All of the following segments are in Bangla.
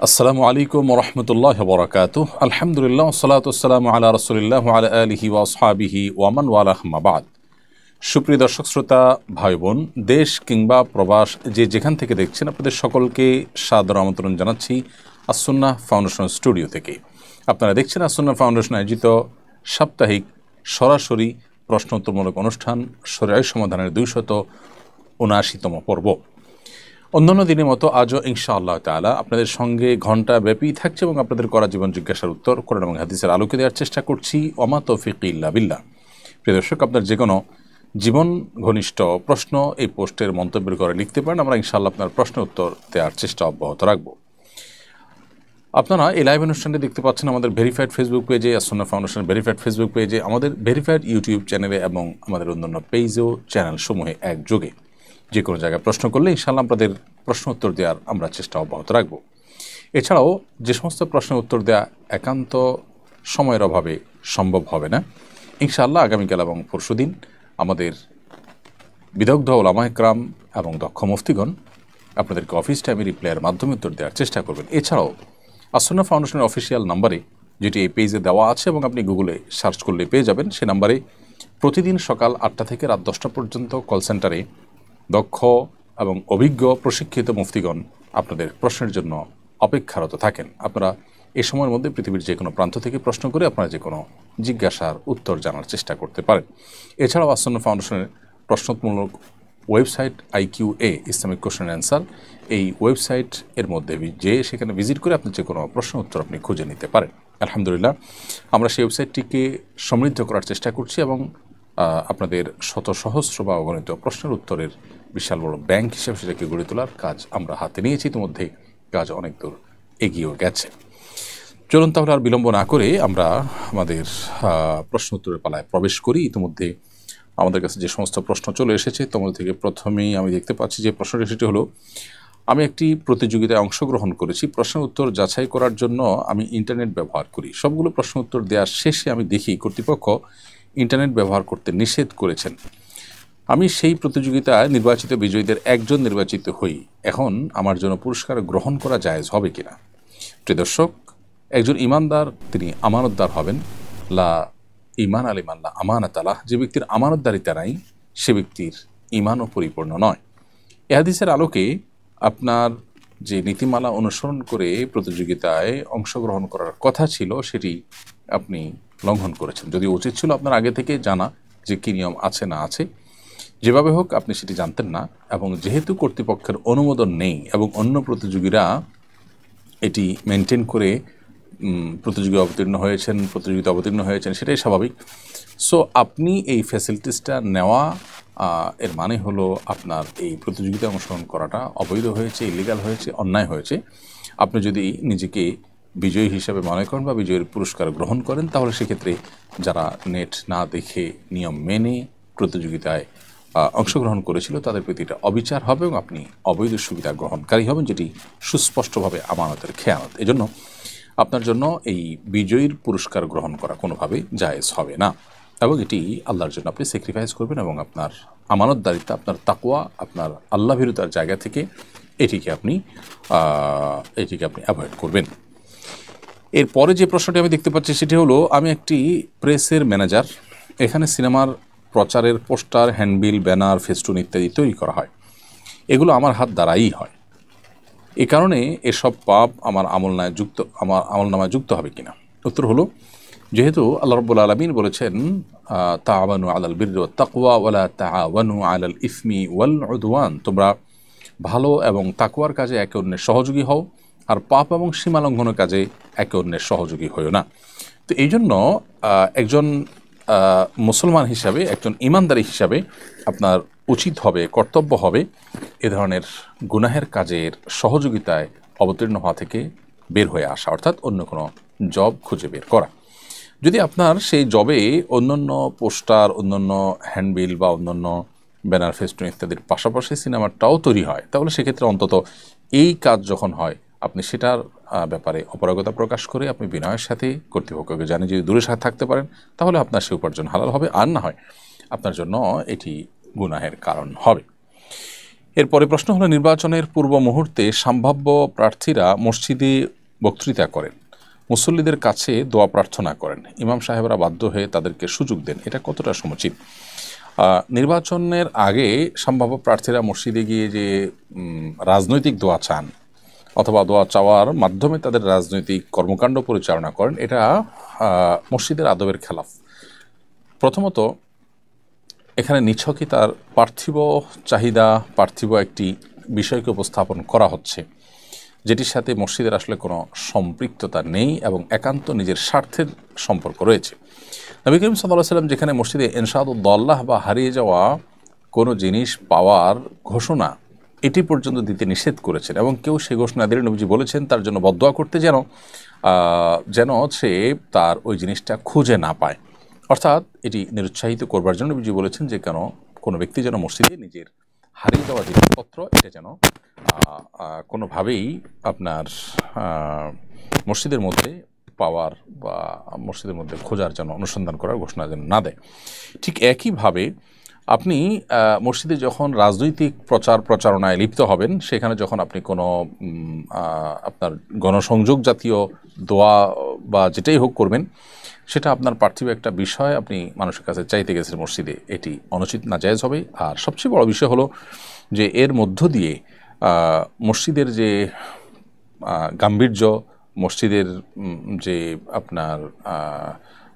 আসসালামু আলাইকুম ওরহমতুল্লাহ বরাকাতুহ। আলহামদুলিল্লাহ ওসসালাতু ওয়াসসালামু আলা রাসূলিল্লাহ ওয়া আলা আলিহি ওয়া আসহাবিহি ওয়া মান ওয়ালাহ আম্মা বাদ। সুপ্রিয় দর্শক শ্রোতা ভাই বোন, দেশ কিংবা প্রবাস যে যেখান থেকে দেখছেন, আপনাদের সকলকে সাদর আমন্ত্রণ জানাচ্ছি আসুন্নাহ ফাউন্ডেশন স্টুডিও থেকে। আপনারা দেখছেন আসুন্নাহ ফাউন্ডেশন আয়োজিত সাপ্তাহিক সরাসরি প্রশ্নোত্তরমূলক অনুষ্ঠান শরীয়ত সমাধানের 279তম পর্ব। অন্যান্য দিনের মতো আজও ইনশাআল্লাহ তাআলা আপনাদের সঙ্গে ঘণ্টা ব্যাপী থাকছে এবং আপনাদের করা জীবন জিজ্ঞাসার উত্তর কোরআন এবং হাদিসের আলোকে দেওয়ার চেষ্টা করছি। ওমা তৌফিকি ইল্লা বিল্লাহ। প্রিয় দর্শক, আপনার যে কোনো জীবন ঘনিষ্ঠ প্রশ্ন এই পোস্টের মন্তব্যের করে লিখতে পারেন। আমরা ইনশাআল্লাহ আপনার প্রশ্নের উত্তর দেওয়ার চেষ্টা অব্যাহত রাখব। আপনারা এই লাইভ অনুষ্ঠানটি দেখতে পাচ্ছেন আমাদের ভেরিফাইড ফেসবুক পেজে, আসুন্নাহ ফাউন্ডেশনের ভেরিফাইড ফেসবুক পেজে, আমাদের ভেরিফাইড ইউটিউব চ্যানেলে এবং আমাদের অন্যান্য পেজ ও চ্যানেল সমূহে একযোগে। যে কোনো জায়গায় প্রশ্ন করলে ইনশাআল্লাহ আপনাদের প্রশ্ন উত্তর দেওয়ার আমরা চেষ্টা অব্যাহত রাখব। এছাড়াও যে সমস্ত প্রশ্নের উত্তর দেওয়া একান্ত সময়ের অভাবে সম্ভব হবে না, ইনশাআল্লাহ আগামীকাল এবং পরশুদিন আমাদের বিদগ্ধ ওলামা ইকরাম এবং দক্ষ মুফতিগণ আপনাদেরকে অফিস টাইমে রিপ্লাইয়ের মাধ্যমে উত্তর দেওয়ার চেষ্টা করবেন। এছাড়াও আসুন্নাহ ফাউন্ডেশনের অফিসিয়াল নাম্বারে, যেটি এই পেজে দেওয়া আছে এবং আপনি গুগলে সার্চ করলে পেয়ে যাবেন, সে নাম্বারে প্রতিদিন সকাল 8টা থেকে রাত 10টা পর্যন্ত কল সেন্টারে দক্ষ এবং অভিজ্ঞ প্রশিক্ষিত মুফতিগণ আপনাদের প্রশ্নের জন্য অপেক্ষারত থাকেন। আপনারা এ সময়ের মধ্যে পৃথিবীর যে কোনো প্রান্ত থেকে প্রশ্ন করে আপনারা যে কোনো জিজ্ঞাসার উত্তর জানার চেষ্টা করতে পারেন। এছাড়াও আসুন্নাহ ফাউন্ডেশনের প্রশ্নোত্তরমূলক website IQA Islamic question answer, এই ওয়েবসাইট এর মধ্যে যে সেখানে ভিজিট করে আপনি যে কোনো প্রশ্ন উত্তর আপনি খুঁজে নিতে পারেন। আলহামদুলিল্লাহ, আমরা সেই ওয়েবসাইটটিকে সমৃদ্ধ করার চেষ্টা করছি এবং আপনাদের শত সহস্র বা অগণিত প্রশ্নের উত্তরের বিশাল বড় ব্যাংক হিসেবে সেটাকে গড়ে তোলার কাজ আমরা হাতে নিয়েছি। ইতিমধ্যেই কাজ অনেক দূর এগিয়েও গেছে। চলুন তাহলে আর বিলম্ব না করে আমরা আমাদের প্রশ্ন উত্তরের পালায় প্রবেশ করি। ইতিমধ্যে আমাদের কাছে যে সমস্ত প্রশ্ন চলে এসেছে তোমাদের থেকে প্রথমেই আমি দেখতে পাচ্ছি যে প্রশ্নটি সেটি হলো, আমি একটি প্রতিযোগিতায় অংশগ্রহণ করেছি। প্রশ্নের উত্তর যাচাই করার জন্য আমি ইন্টারনেট ব্যবহার করি। সবগুলো প্রশ্ন উত্তর দেওয়ার শেষে আমি দেখি কর্তৃপক্ষ ইন্টারনেট ব্যবহার করতে নিষেধ করেছেন। আমি সেই প্রতিযোগিতায় নির্বাচিত বিজয়ীদের একজন নির্বাচিত হই। এখন আমার জন্য পুরস্কার গ্রহণ করা জায়েজ হবে কিনা? প্রিয় দর্শক, একজন ইমানদার তিনি আমানতদার হবেন। লা ইমান আলিমান লা আমানাত আলাহ। যে ব্যক্তির আমানতদারিতা নাই সে ব্যক্তির ইমানও পরিপূর্ণ নয়। এ হাদিসের আলোকে আপনার যে নীতিমালা অনুসরণ করে প্রতিযোগিতায় অংশগ্রহণ করার কথা ছিল সেটি আপনি লঙ্ঘন করেছেন। যদিও উচিত ছিল আপনার আগে থেকে জানা যে কী নিয়ম আছে না আছে। যেভাবে হোক আপনি সেটি জানতেন না, এবং যেহেতু কর্তৃপক্ষের অনুমোদন নেই এবং অন্য প্রতিযোগীরা এটি মেনটেন করে প্রতিযোগিতা অবতীর্ণ হয়েছেন সেটাই স্বাভাবিক। সো আপনি এই ফ্যাসিলিটিসটা নেওয়া এর মানে হলো আপনার এই প্রতিযোগিতায় অংশগ্রহণ করাটা অবৈধ হয়েছে, ইলিগাল হয়েছে, অন্যায় হয়েছে। আপনি যদি নিজেকে বিজয়ী হিসাবে মনে করেন বা বিজয়ের পুরস্কার গ্রহণ করেন, তাহলে সেক্ষেত্রে যারা নেট না দেখে নিয়ম মেনে প্রতিযোগিতায় অংশগ্রহণ করেছিল তাদের প্রতি এটা অবিচার হবে এবং আপনি অবৈধ সুবিধা গ্রহণকারী হবেন, যেটি সুস্পষ্টভাবে আমানতের খেয়ানত। এজন্য আপনার জন্য এই বিজয়ীর পুরস্কার গ্রহণ করা কোনোভাবেই জায়েজ হবে না, এবং এটি আল্লাহর জন্য আপনি স্যাক্রিফাইস করবেন এবং আপনার আমানতদারিতা, আপনার তাকওয়া, আপনার আল্লাহ ভীরুতার জায়গা থেকে এটিকে আপনি অ্যাভয়েড করবেন। এরপরে যে প্রশ্নটি আমি দেখতে পাচ্ছি সেটি হলো, আমি একটি প্রেসের ম্যানেজার। এখানে সিনেমার প্রচারের পোস্টার, হ্যান্ডবিল, ব্যানার, ফেস্টুন ইত্যাদি তৈরি করা হয়। এগুলো আমার হাত দ্বারাই হয়। এ কারণে এসব পাপ আমার আমলনামায় যুক্ত হবে কিনা? উত্তর হলো, যেহেতু আল্লাহ রাব্বুল আলামিন বলেছেন তাআওয়ানু আলাল বিররি ওয়াত তাকওয়া ওয়ালা তাআওয়ানু আলাল ইসমি ওয়াল উদওয়ান, তোমরা ভালো এবং তাকওয়ার কাজে একে অন্যের সহযোগী হও, আর পাপ এবং সীমালঙ্ঘনের কাজে একে অন্যের সহযোগী হও না। তো এই জন্য একজন মুসলমান হিসাবে, একজন ইমানদারি হিসাবে আপনার উচিত হবে, কর্তব্য হবে এ ধরনের গুনাহের কাজের সহযোগিতায় অবতীর্ণ হওয়া থেকে বের হয়ে আসা, অর্থাৎ অন্য কোনো জব খুঁজে বের করা। যদি আপনার সেই জবে অন্যান্য পোস্টার, অন্যান্য হ্যান্ডবিল বা অন্যান্য ব্যানার, ফেস্টুন ইত্যাদির পাশাপাশি সিনেমাটাও তৈরি হয়, তাহলে সেক্ষেত্রে অন্তত এই কাজ যখন হয় আপনি সেটার ব্যাপারে অপারগতা প্রকাশ করে আপনি বিনয়ের সাথে কর্তৃপক্ষকে জানিয়ে যদি দূরে থাকতে পারেন, তাহলে আপনার সে উপার্জন হালাল হবে, আর না হয় আপনার জন্য এটি গুনাহের কারণ হবে। এরপরে প্রশ্ন হলো, নির্বাচনের পূর্ব মুহূর্তে সম্ভাব্য প্রার্থীরা মসজিদে বক্তৃতা করেন, মুসল্লিদের কাছে দোয়া প্রার্থনা করেন, ইমাম সাহেবরা বাধ্য হয়ে তাদেরকে সুযোগ দেন, এটা কতটা সমুচিত? নির্বাচনের আগে সম্ভাব্য প্রার্থীরা মসজিদে গিয়ে যে রাজনৈতিক দোয়া চান অথবা দোয়া চাওয়ার মাধ্যমে তাদের রাজনৈতিক কর্মকাণ্ড পরিচালনা করেন, এটা মসজিদের আদবের খেলাফ। প্রথমত, এখানে নিছকই তার পার্থিব চাহিদা, পার্থিব একটি বিষয়কে উপস্থাপন করা হচ্ছে, যেটির সাথে মসজিদের আসলে কোনো সম্পৃক্ততা নেই এবং একান্ত নিজের স্বার্থের সম্পর্ক রয়েছে। নবী করিম সাল্লাল্লাহু আলাইহি ওয়াসাল্লাম যেখানে মসজিদে ইনশাদুদ্দাল্লাহ বা হারিয়ে যাওয়া কোনো জিনিস পাওয়ার ঘোষণা এটি পর্যন্ত দিতে নিষেধ করেছেন, এবং কেউ সেই ঘোষণা দিলে নবীজি বলেছেন তার জন্য বদদোয়া করতে, যেন সে তার ওই জিনিসটা খুঁজে না পায়। অর্থাৎ এটি নিরুৎসাহিত করবার জন্য নবীজি বলেছেন যে কোনো ব্যক্তি যেন মসজিদে নিজের হারিয়ে যাওয়া জিনিসপত্র এটা যেন কোনোভাবেই আপনার মসজিদের মধ্যে পাওয়ার বা মসজিদের মধ্যে খোঁজার যেন, অনুসন্ধান করার ঘোষণা যেন না দেয়। ঠিক একইভাবে আপনি মসজিদে যখন রাজনৈতিক প্রচারণায় লিপ্ত হবেন, সেখানে যখন আপনি কোনো আপনার গণসংযোগ জাতীয় দোয়া বা যেটাই হোক করবেন, সেটা আপনার পার্থিব একটা বিষয় আপনি মানুষের কাছে চাইতে গেছেন মসজিদে, এটি অনুচিত, নাজায়েজ হবে। আর সবচেয়ে বড় বিষয় হলো যে এর মধ্য দিয়ে মসজিদের যে গাম্ভীর্য, মসজিদের যে আপনার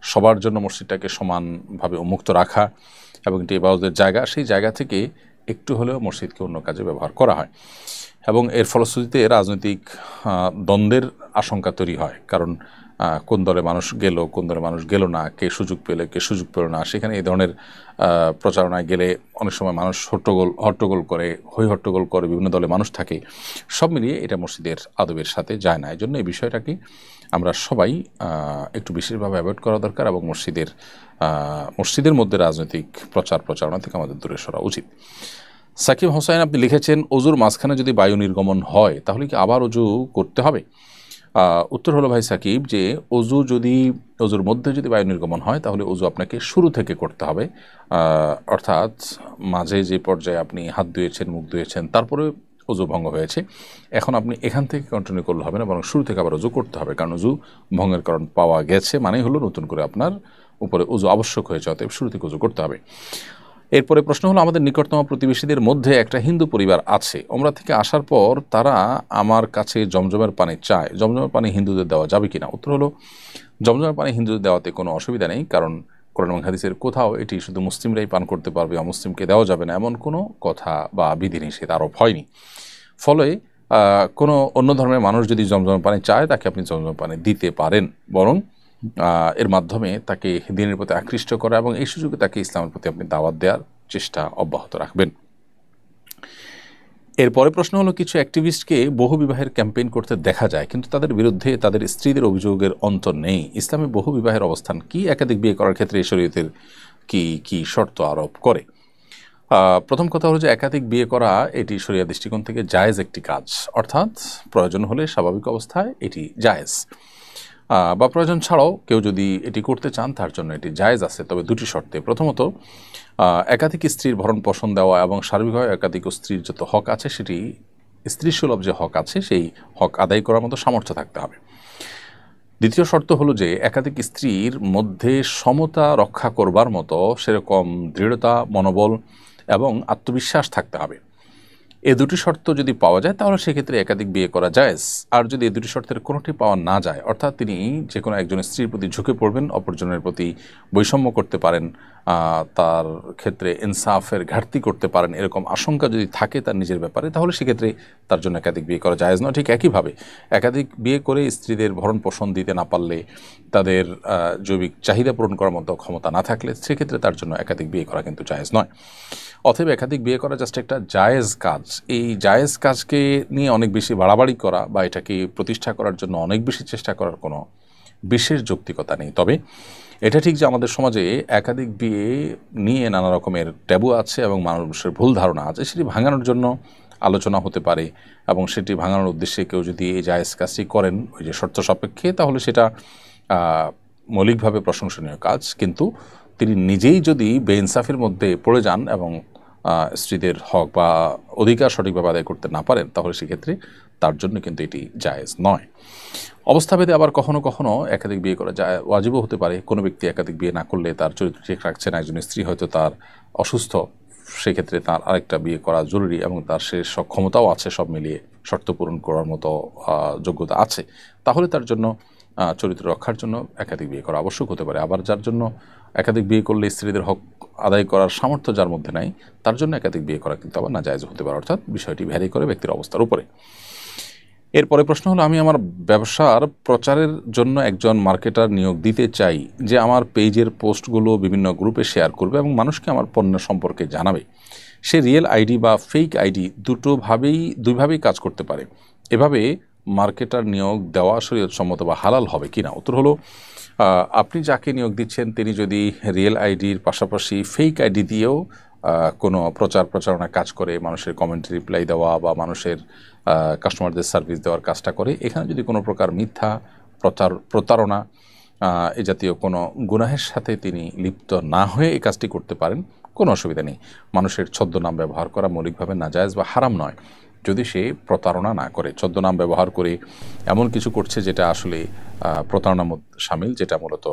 সবার জন্য মসজিদটাকে সমানভাবে উন্মুক্ত রাখা এবং এটি ইবাদতের জায়গা, সেই জায়গা থেকে একটু হলেও মসজিদকে অন্য কাজে ব্যবহার করা হয়, এবং এর ফলশ্রুতিতে রাজনৈতিক দ্বন্দ্বের আশঙ্কা তৈরি হয়। কারণ কোন দলে মানুষ গেল, কোন দলে মানুষ গেল না, কে সুযোগ পেলে, কে সুযোগ পেল না, সেখানে এই ধরনের প্রচারণায় গেলে অনেক সময় মানুষ হট্টগোল করে, হট্টগোল করে, বিভিন্ন দলে মানুষ থাকে, সব মিলিয়ে এটা মসজিদের আদবের সাথে যায় না। এই জন্য এই বিষয়টাকে আমরা সবাই একটু বিশেষভাবে অ্যাভয়েড করা দরকার, এবং মসজিদের মধ্যে রাজনৈতিক প্রচারণা থেকে আমাদের দূরে সরা উচিত। সাকিব হোসাইন, আপনি লিখেছেন, অজুর মাঝখানে যদি বায়ু নির্গমন হয় তাহলে কি আবার অজু করতে হবে? উত্তর হলো ভাই সাকিব, যে অজুর মধ্যে যদি বায়ু নির্গমন হয় তাহলে অজু আপনাকে শুরু থেকে করতে হবে। অর্থাৎ মাঝে যে পর্যায়ে আপনি হাত ধুয়েছেন, মুখ ধুয়েছেন, তারপরে অজু ভঙ্গ হয়েছে, এখন আপনি এখান থেকে কন্টিনিউ করলে হবে না, বরং শুরু থেকে আবার অজু করতে হবে। কারণ অজু ভঙ্গের কারণ পাওয়া গেছে মানেই হলো নতুন করে আপনার উপরে অজু আবশ্যক হয়েছে, অতএব শুরু থেকে অজু করতে হবে। এরপরে প্রশ্ন হলো, আমাদের নিকটতম প্রতিবেশীদের মধ্যে একটা হিন্দু পরিবার আছে, ওমরা থেকে আসার পর তারা আমার কাছে জমজমের পানি চায়, জমজমের পানি হিন্দুদের দেওয়া যাবে কিনা? উত্তর হলো, জমজমের পানি হিন্দুদের দেওয়াতে কোনো অসুবিধা নেই, কারণ কোরআন এবং হাদিসের কোথাও এটি শুধু মুসলিমরাই পান করতে পারবে, অমুসলিমকে দেওয়া যাবে না, এমন কোনো কথা বা বিধিনিষেধ আরোপ হয়নি। ফলে কোনো অন্য ধর্মের মানুষ যদি জমজমের পানি চায়, তাকে আপনি জমজমের পানি দিতে পারেন, বরং এর মাধ্যমে তাকে দিনের প্রতি আকৃষ্ট করা এবং এই সুযোগে তাকে ইসলামের প্রতি আপনি দাওয়াত দেওয়ার চেষ্টা অব্যাহত রাখবেন। এরপরে প্রশ্ন হলো, কিছু অ্যাক্টিভিস্টকে বহু বিবাহের ক্যাম্পেইন করতে দেখা যায়, কিন্তু তাদের বিরুদ্ধে তাদের স্ত্রীদের অভিযোগের অন্ত নেই। ইসলামে বহু বিবাহের অবস্থান কি? একাধিক বিয়ে করার ক্ষেত্রে শরীয়তের কি শর্ত আরোপ করে? প্রথম কথা হলো যে একাধিক বিয়ে করা এটি শরিয়া দৃষ্টিকোণ থেকে জায়েজ একটি কাজ, অর্থাৎ প্রয়োজন হলে স্বাভাবিক অবস্থায় এটি জায়েজ, বা প্রয়োজন ছাড়াও কেউ যদি এটি করতে চান তার জন্য এটি জায়েজ আছে, তবে দুটি শর্তে। প্রথমত, একাধিক স্ত্রীর ভরণ পোষণ দেওয়া এবং সার্বিকভাবে একাধিক স্ত্রীর যত হক আছে, সেটি স্ত্রী সুলভ যে হক আছে সেই হক আদায় করার মতো সামর্থ্য থাকতে হবে। দ্বিতীয় শর্ত হলো যে একাধিক স্ত্রীর মধ্যে সমতা রক্ষা করবার মতো সেরকম দৃঢ়তা, মনোবল এবং আত্মবিশ্বাস থাকতে হবে। এই দুটি শর্ত যদি পাওয়া যায় তাহলে সেক্ষেত্রে একাধিক বিয়ে করা জায়েজ। আর যদি এই দুটি শর্তের কোনোটি পাওয়া না যায়, অর্থাৎ তিনি যে কোনো একজন স্ত্রীর প্রতি ঝুঁকে পড়বেন, অপরজনের প্রতি বৈষম্য করতে পারেন, তার ক্ষেত্রে ইনসাফের ঘাটতি করতে পারেন, এরকম আশঙ্কা যদি থাকে তার নিজের ব্যাপারে, তাহলে সেক্ষেত্রে তার জন্য একাধিক বিয়ে করা জায়েজ নয়। ঠিক একইভাবে একাধিক বিয়ে করে স্ত্রীদের ভরণ পোষণ দিতে না পারলে, তাদের জৈবিক চাহিদা পূরণ করার মতো ক্ষমতা না থাকলে, সেক্ষেত্রে তার জন্য একাধিক বিয়ে করা কিন্তু জায়েজ নয়। অতএব একাধিক বিয়ে করা জাস্ট একটা জায়েজ কাজ। এই জায়েজ কাজকে নিয়ে অনেক বেশি বাড়াবাড়ি করা বা এটাকে প্রতিষ্ঠা করার জন্য অনেক বেশি চেষ্টা করার কোনো বিশেষ যৌক্তিকতা নেই। তবে এটা ঠিক যে আমাদের সমাজে একাধিক বিয়ে নিয়ে নানা রকমের ট্যাবু আছে এবং মানুষের ভুল ধারণা আছে, সেটি ভাঙানোর জন্য আলোচনা হতে পারে, এবং সেটি ভাঙানোর উদ্দেশ্যে কেউ যদি এই জায়েজ কাজটি করেন ওই যে শর্ত সাপেক্ষে, তাহলে সেটা মৌলিকভাবে প্রশংসনীয় কাজ। কিন্তু তিনি নিজেই যদি বেইনসাফির মধ্যে পড়ে যান এবং স্ত্রীদের হক বা অধিকার সঠিকভাবে আদায় করতে না পারেন, তাহলে সেক্ষেত্রে তার জন্য কিন্তু এটি জায়েজ নয়। অবস্থাভেদে আবার কখনো কখনো একাধিক বিয়ে করা যায় ওয়াজিবও হতে পারে। কোনো ব্যক্তি একাধিক বিয়ে না করলে তার চরিত্র ঠিক রাখছে না, একজন স্ত্রী হয়তো তার অসুস্থ, সেক্ষেত্রে তার আরেকটা বিয়ে করা জরুরি এবং তার সে সক্ষমতাও আছে, সব মিলিয়ে শর্ত পূরণ করার মতো যোগ্যতা আছে, তাহলে তার জন্য চরিত্র রক্ষার জন্য একাধিক বিয়ে করা আবশ্যক হতে পারে। আবার যার জন্য একাধিক বিয়ে করলে স্ত্রীদের হক আদায় করার সামর্থ্য যার মধ্যে নাই, তার জন্য একাধিক বিয়ে করা কিন্তু আবার নাজায়েজ হতে পারে, অর্থাৎ বিষয়টি ভ্যারি করে ব্যক্তির অবস্থার উপরে। এরপরে প্রশ্ন হলো, আমি আমার ব্যবসার প্রচারের জন্য একজন মার্কেটার নিয়োগ দিতে চাই, যে আমার পেজের পোস্টগুলো বিভিন্ন গ্রুপে শেয়ার করবে এবং মানুষকে আমার পণ্য সম্পর্কে জানাবে। সে রিয়েল আইডি বা ফেক আইডি দুইভাবেই কাজ করতে পারে। এভাবে মার্কেটার নিয়োগ দেওয়া শরীয়তসম্মত বা হালাল হবে কিনা? উত্তর হলো, আপনি যাকে নিয়োগ দিচ্ছেন তিনি যদি রিয়েল আইডির পাশাপাশি ফেক আইডি দিয়েও কোনো প্রচারণা কাজ করে, মানুষের কমেন্টে রিপ্লাই দেওয়া বা মানুষের কাস্টমারদের সার্ভিস দেওয়ার কাজটা করে, এখানে যদি কোনো প্রকার মিথ্যা প্রতারণা এ জাতীয় কোনো গুনাহের সাথে তিনি লিপ্ত না হয়ে এই কাজটি করতে পারেন, কোনো অসুবিধা নেই। মানুষের ছদ্মনাম ব্যবহার করা মৌলিকভাবে নাজায়েজ বা হারাম নয়, যদি সে প্রতারণা না করে। ছদ্মনাম ব্যবহার করে এমন কিছু করছে যেটা আসলে প্রতারণার মধ্যে সামিল, যেটা মূলত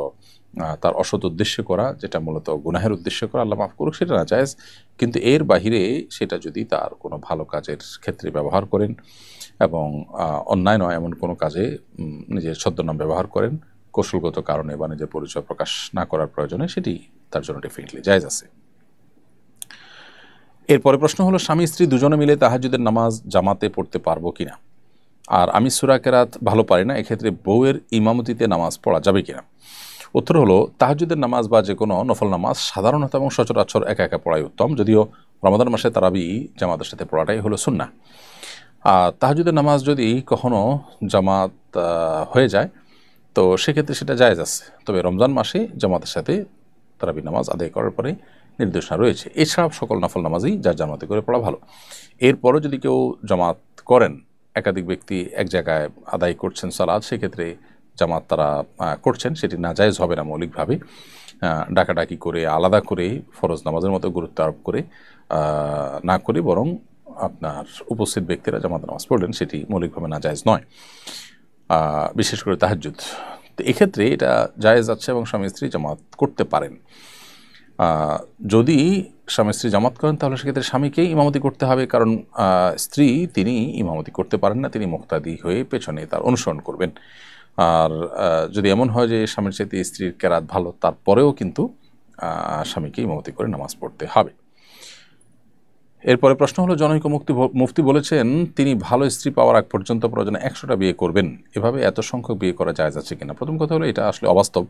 তার অসৎ উদ্দেশ্যে করা, যেটা মূলত গুনাহের উদ্দেশ্যে করা, আল্লাহ মাফ করুক, সেটা নাজায়েজ। কিন্তু এর বাহিরে সেটা যদি তার কোনো ভালো কাজের ক্ষেত্রে ব্যবহার করেন এবং অন্যায় নয় এমন কোনো কাজে নিজের ছদ্মনাম ব্যবহার করেন কৌশলগত কারণে বা নিজের পরিচয় প্রকাশ না করার প্রয়োজনে, সেটি তার জন্য ডেফিনেটলি জায়েজ আছে। এরপরে প্রশ্ন হলো, স্বামী স্ত্রী দুজনে মিলে তাহাজ্জুদের নামাজ জামাতে পড়তে পারবো কিনা, আর আমি সূরা কেরাত ভালো পারি না, এক্ষেত্রে বউয়ের ইমামতিতে নামাজ পড়া যাবে কিনা? উত্তর হলো, তাহাজ্জুদের নামাজ বা যে কোনো নফল নামাজ সাধারণত এবং সচরাচর একা একা পড়াই উত্তম, যদিও রমাদান মাসে তারাবি জামাতের সাথে পড়াটাই হলো সুন্নাহ। আর তাহাজ্জুদের নামাজ যদি কখনো জামাত হয়ে যায় তো সেক্ষেত্রে সেটা জায়েজ আছে, তবে রমজান মাসে জামাতের সাথে তারাবি নামাজ আদায় করার পরে নির্দেশনা রয়েছে। এছাড়া সকল নফল নামাজই যার জামাতে করে পড়া ভালো। এরপরও যদি কেউ জামাত করেন, একাধিক ব্যক্তি এক জায়গায় আদায় করছেন সালাত, সেক্ষেত্রে জামাত তারা করছেন, সেটি নাজায়েজ হবে না মৌলিকভাবে। ডাকাডাকি করে আলাদা করে ফরজ নামাজের মতো গুরুত্ব আরোপ করে না করে, বরং আপনার উপস্থিত ব্যক্তিরা জামাত নামাজ পড়লেন, সেটি মৌলিকভাবে নাজায়েজ নয়, বিশেষ করে তাহাজ্জুদ। তো এক্ষেত্রে এটা জায়েজ আছে এবং স্বামী স্ত্রী জামাত করতে পারেন। যদি স্বামী স্ত্রী জামাত করেন তাহলে সেক্ষেত্রে স্বামীকেই ইমামতি করতে হবে, কারণ স্ত্রী তিনি ইমামতি করতে পারেন না, তিনি মুক্তাদি হয়ে পেছনে তার অনুসরণ করবেন। আর যদি এমন হয় যে স্বামীর চাইতে স্ত্রীর কেরাত ভালো, তারপরেও কিন্তু স্বামীকে ইমামতি করে নামাজ পড়তে হবে। এরপরে প্রশ্ন হলো, জনৈক মুফতি বলেছেন তিনি ভালো স্ত্রী পাওয়ার আগ পর্যন্ত প্রয়োজনে 100টা বিয়ে করবেন, এভাবে এত সংখ্যক বিয়ে করা জায়েজ আছে কিনা? প্রথম কথা হলো, এটা আসলে অবাস্তব।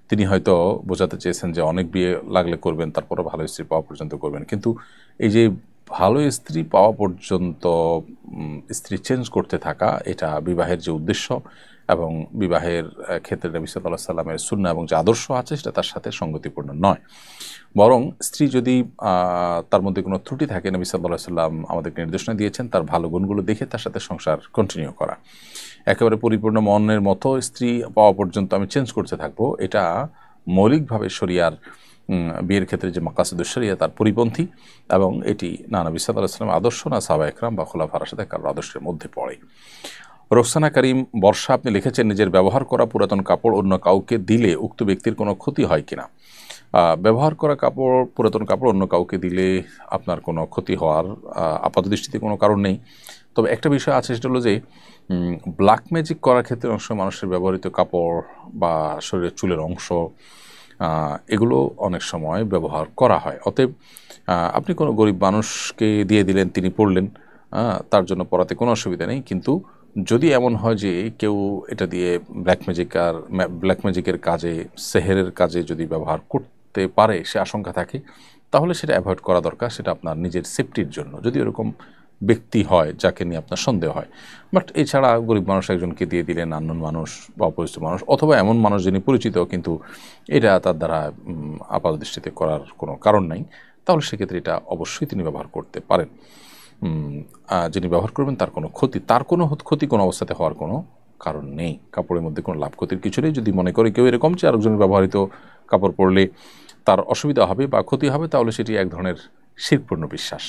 তিনি হয়তো বোঝাতে চেয়েছেন যে অনেক বিয়ে লাগলে করবেন, তারপরে ভালো স্ত্রী পাওয়া পর্যন্ত করবেন, কিন্তু এই যে ভালো স্ত্রী পাওয়া পর্যন্ত স্ত্রী চেঞ্জ করতে থাকা, এটা বিবাহের যে উদ্দেশ্য এবং বিবাহের ক্ষেত্রে নবী সাল্লাল্লাহু আলাইহি সাল্লামের সুন্নাহ এবং যে আদর্শ আছে সেটা তার সাথে সঙ্গতিপূর্ণ নয়। বরং স্ত্রী যদি তার মধ্যে কোনো ত্রুটি থাকে, নবী সাল্লাল্লাহু আলাইহি সাল্লাম আমাদেরকে নির্দেশনা দিয়েছেন তার ভালো গুণগুলো দেখে তার সাথে সংসার কন্টিনিউ করা। একেবারে পরিপূর্ণ মনের মতো স্ত্রী পাওয়া পর্যন্ত আমি চেঞ্জ করতে থাকবো, এটা মৌলিকভাবে শরিয়ার বিয়ের ক্ষেত্রে যে মাকাসিদুশ শরিয়া তার পরিপন্থী, এবং এটি না নবী সাল্লাল্লাহু আলাইহি সাল্লামের আদর্শ, না সাহাবা একরাম বা খুলাফার রাশিদিন কারোর আদর্শের মধ্যে পড়ে। রোকসানা করিম বর্ষা আপনি লিখেছেন, নিজের ব্যবহার করা পুরাতন কাপড় অন্য কাউকে দিলে উক্ত ব্যক্তির কোনো ক্ষতি হয় কিনা? ব্যবহার করা পুরাতন কাপড় অন্য কাউকে দিলে আপনার কোনো ক্ষতি হওয়ার আপাতদৃষ্টিতে কোনো কারণ নেই। তবে একটা বিষয় আছে, সেটা হলো যে ব্ল্যাক ম্যাজিক করার ক্ষেত্রে অংশ মানুষের ব্যবহৃত কাপড় বা শরীরের চুলের অংশ, এগুলো অনেক সময় ব্যবহার করা হয়। অতএব আপনি কোনো গরিব মানুষকে দিয়ে দিলেন, তিনি পড়লেন, তার জন্য পড়াতে কোনো অসুবিধা নেই। কিন্তু যদি এমন হয় যে কেউ এটা দিয়ে ব্ল্যাক ম্যাজিকের কাজে, সেহেরের কাজে যদি ব্যবহার করতে পারে, সে আশঙ্কা থাকে, তাহলে সেটা অ্যাভয়েড করা দরকার। সেটা আপনার নিজের সেফটির জন্য, যদি এরকম ব্যক্তি হয় যাকে নিয়ে আপনার সন্দেহ হয়। বাট এছাড়া গরিব মানুষ একজনকে দিয়ে দিলেন, আননোন মানুষ বা অপরিচিত মানুষ, অথবা এমন মানুষ যিনি পরিচিত কিন্তু এটা তার দ্বারা আপাতদৃষ্টিতে করার কোনো কারণ নাই, তাহলে সেক্ষেত্রে এটা অবশ্যই তিনি ব্যবহার করতে পারেন। যিনি ব্যবহার করবেন তার কোনো ক্ষতি কোনো অবস্থাতে হওয়ার কোনো কারণ নেই। কাপড়ের মধ্যে কোনো লাভ ক্ষতির কিছু নেই। যদি মনে করে কেউ এরকম যে আরেকজনের ব্যবহৃত কাপড় পরলে তার অসুবিধা হবে বা ক্ষতি হবে, তাহলে সেটি এক ধরনের শিরকপূর্ণ বিশ্বাস।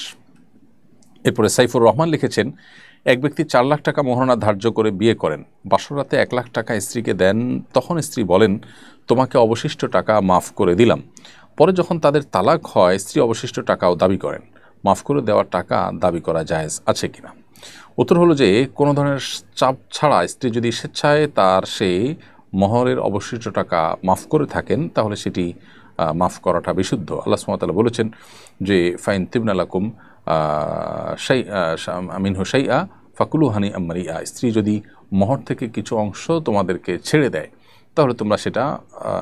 এরপরে সাইফুর রহমান লিখেছেন, এক ব্যক্তি 4 লাখ টাকা মোহরানা ধার্য করে বিয়ে করেন, বাসরাতে 1 লাখ টাকা স্ত্রীকে দেন, তখন স্ত্রী বলেন তোমাকে অবশিষ্ট টাকা মাফ করে দিলাম। পরে যখন তাদের তালাক হয় স্ত্রী অবশিষ্ট টাকাও দাবি করেন, মাফ করে দেওয়া টাকা দাবি করা জায়েজ আছে কিনা? উত্তর হলো যে কোনো ধরনের চাপ ছাড়া স্ত্রী যদি স্বেচ্ছায় তার সেই মহরের অবশিষ্ট টাকা মাফ করে থাকেন তাহলে সেটি মাফ করাটা বিশুদ্ধ। আল্লাহ সুবহানাহু ওয়া তাআলা বলেছেন যে ফাইন তিবনা লাকুম মিনহু শাইআ ফাকুলু হানিআম মারিআ, স্ত্রী যদি মহর থেকে কিছু অংশ তোমাদেরকে ছেড়ে দেয় তাহলে তোমরা সেটা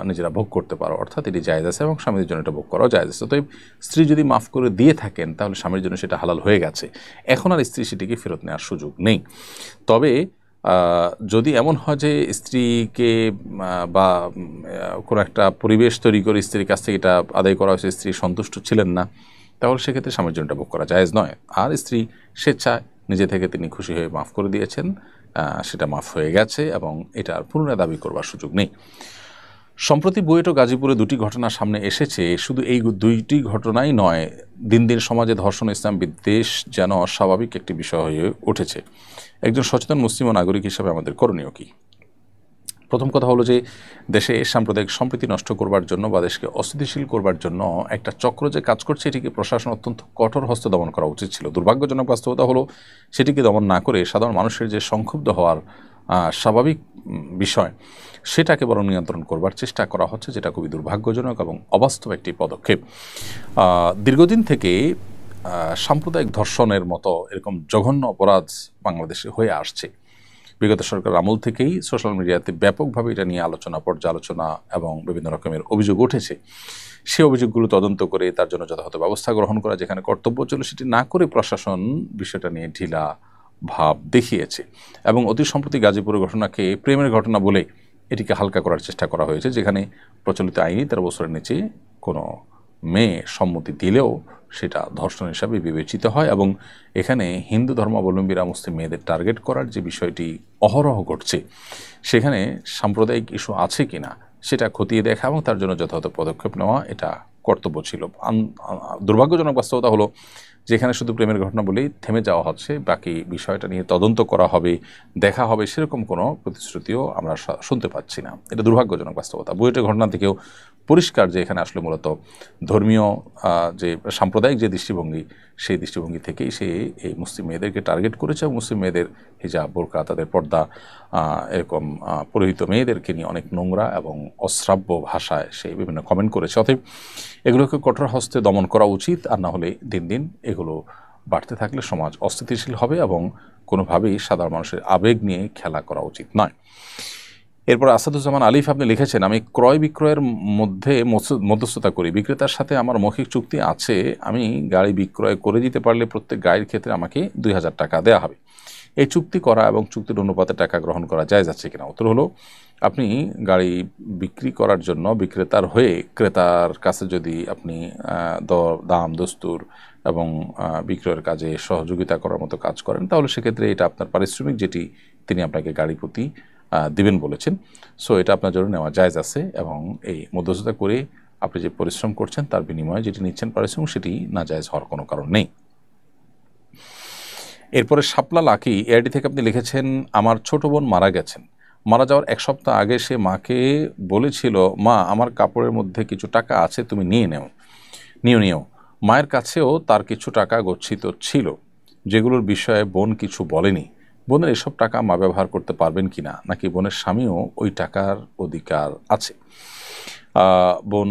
নিজেরা ভোগ করতে পারো, অর্থাৎ এটি জায়েজ আছে এবং স্বামীর জন্য এটা ভোগ করাও জায়েজ আছে। অতএব স্ত্রী যদি মাফ করে দিয়ে থাকেন তাহলে স্বামীর জন্য সেটা হালাল হয়ে গেছে, এখন আর স্ত্রী সেটিকে ফেরত নেওয়ার সুযোগ নেই। তবে যদি এমন হয় যে স্ত্রীকে বা কোনো একটা পরিবেশ তৈরি করে স্ত্রীর কাছ থেকে এটা আদায় করা হয়েছে, স্ত্রী সন্তুষ্ট ছিলেন না, তাহলে সেক্ষেত্রে স্বামীর জন্য এটা ভোগ করা জায়েজ নয়। আর স্ত্রী স্বেচ্ছায় নিজে থেকে তিনি খুশি হয়ে মাফ করে দিয়েছেন, সেটা মাফ হয়ে গেছে এবং এটার পুনরায় দাবি করবার সুযোগ নেই। সম্প্রতি বুয়েট ও গাজীপুরে 2টি ঘটনা সামনে এসেছে। শুধু এই 2টি ঘটনাই নয়, দিন দিন সমাজে ধর্ষণ ইসলাম বিদ্বেষ যেন অস্বাভাবিক একটি বিষয় হয়ে উঠেছে। একজন সচেতন মুসলিম ও নাগরিক হিসেবে আমাদের করণীয় কী? প্রথম কথা হলো যে দেশে সাম্প্রদায়িক সম্প্রীতি নষ্ট করবার জন্য বা দেশকে অস্থিতিশীল করবার জন্য একটা চক্র যে কাজ করছে, এটিকে প্রশাসন অত্যন্ত কঠোর হস্তে দমন করা উচিত ছিল। দুর্ভাগ্যজনক বাস্তবতা হলো সেটিকে দমন না করে সাধারণ মানুষের যে সংক্ষুব্ধ হওয়ার স্বাভাবিক বিষয় সেটাকে বরং নিয়ন্ত্রণ করবার চেষ্টা করা হচ্ছে, যেটা খুবই দুর্ভাগ্যজনক এবং অবাস্তব একটি পদক্ষেপ। দীর্ঘদিন থেকে সাম্প্রদায়িক ধর্ষণের মতো এরকম জঘন্য অপরাধ বাংলাদেশে হয়ে আসছে। বিগত সরকার আমল থেকেই সোশ্যাল মিডিয়াতে ব্যাপকভাবে এটা নিয়ে আলোচনা, পর্যালোচনা এবং বিভিন্ন রকমের অভিযোগ উঠেছে। সে অভিযোগগুলো তদন্ত করে তার জন্য যথাযথ ব্যবস্থা গ্রহণ করা যেখানে কর্তব্য ছিল সেটি না করে প্রশাসন বিষয়টা নিয়ে ঢিলা ভাব দেখিয়েছে এবং অতি সম্প্রতি গাজীপুরের ঘটনাকে প্রেমের ঘটনা বলে এটিকে হালকা করার চেষ্টা করা হয়েছে, যেখানে প্রচলিত আইনে 13 বছরের নিচে কোনো মেয়ে সম্মতি দিলেও সেটা ধর্ষণ হিসাবে বিবেচিত হয় এবং এখানে হিন্দু ধর্মাবলম্বীরা মুসলিম মেয়েদের টার্গেট করার যে বিষয়টি অহরহ ঘটছে, সেখানে সাম্প্রদায়িক ইস্যু আছে কিনা সেটা খতিয়ে দেখা এবং তার জন্য যথাযথ পদক্ষেপ নেওয়া এটা কর্তব্য ছিল। দুর্ভাগ্যজনক বাস্তবতা হলো যেখানে শুধু প্রেমের ঘটনা বলেই থেমে যাওয়া হচ্ছে, বাকি বিষয়টা নিয়ে তদন্ত করা হবে, দেখা হবে, সেরকম কোনো প্রতিশ্রুতিও আমরা শুনতে পাচ্ছি না। এটা দুর্ভাগ্যজনক বাস্তবতা। বুয়েটের ঘটনা থেকেও পরিষ্কার যে এখানে আসলে মূলত ধর্মীয় যে সাম্প্রদায়িক যে দৃষ্টিভঙ্গি, সেই দৃষ্টিভঙ্গি থেকেই সে এই মুসলিম মেয়েদেরকে টার্গেট করেছে এবং মুসলিম মেয়েদের হিজাব, বোরকা, তাদের পর্দা, এরকম পুরোহিত মেয়েদেরকে নিয়ে অনেক নোংরা এবং অশ্রাব্য ভাষায় সে বিভিন্ন কমেন্ট করেছে। অতএব এগুলোকে কঠোর হস্তে দমন করা উচিত, আর না হলে দিন দিন এগুলো বাড়তে থাকলে সমাজ অস্থিতিশীল হবে এবং কোনোভাবেই সাধারণ মানুষের আবেগ নিয়ে খেলা করা উচিত নয়। এরপর আসাদুজ্জামান আলিফ আপনি লিখেছেন, আমি ক্রয় বিক্রয়ের মধ্যে মধ্যস্থতা করি, বিক্রেতার সাথে আমার মৌখিক চুক্তি আছে, আমি গাড়ি বিক্রয় করে দিতে পারলে প্রত্যেক গাড়ির ক্ষেত্রে আমাকে 2000 টাকা দেওয়া হবে। এই চুক্তি করা এবং চুক্তির অনুপাতে টাকা গ্রহণ করা জায়েজ আছে কিনা? উত্তর হলো, আপনি গাড়ি বিক্রি করার জন্য বিক্রেতার হয়ে ক্রেতার কাছে যদি আপনি দাম দস্তুর এবং বিক্রয়ের কাজে সহযোগিতা করার মতো কাজ করেন তাহলে সেক্ষেত্রে এটা আপনার পারিশ্রমিক যেটি তিনি আপনাকে গাড়ি প্রতি দিবেন বলেছেন, সো এটা আপনার জন্য নেওয়া জায়েজ আছে এবং এই মধ্যস্থতা করে আপনি যে পরিশ্রম করছেন তার বিনিময়ে যেটি নিচ্ছেন পারিশ্রমিক, সেটি না জায়েজ হওয়ার কোনো কারণ নেই। এরপরে শাপলা লাকি এআইডি থেকে আপনি লিখেছেন, আমার ছোট বোন মারা গেছেন, মারা যাওয়ার 1 সপ্তাহ আগে সে মাকে বলেছিল, মা আমার কাপড়ের মধ্যে কিছু টাকা আছে, তুমি নিয়ে নিও। মায়ের কাছেও তার কিছু টাকা গচ্ছিত ছিল যেগুলোর বিষয়ে বোন কিছু বলেনি। বোনের এসব টাকা মা ব্যবহার করতে পারবেন কিনা, নাকি বোনের স্বামীও ওই টাকার অধিকার আছে? বোন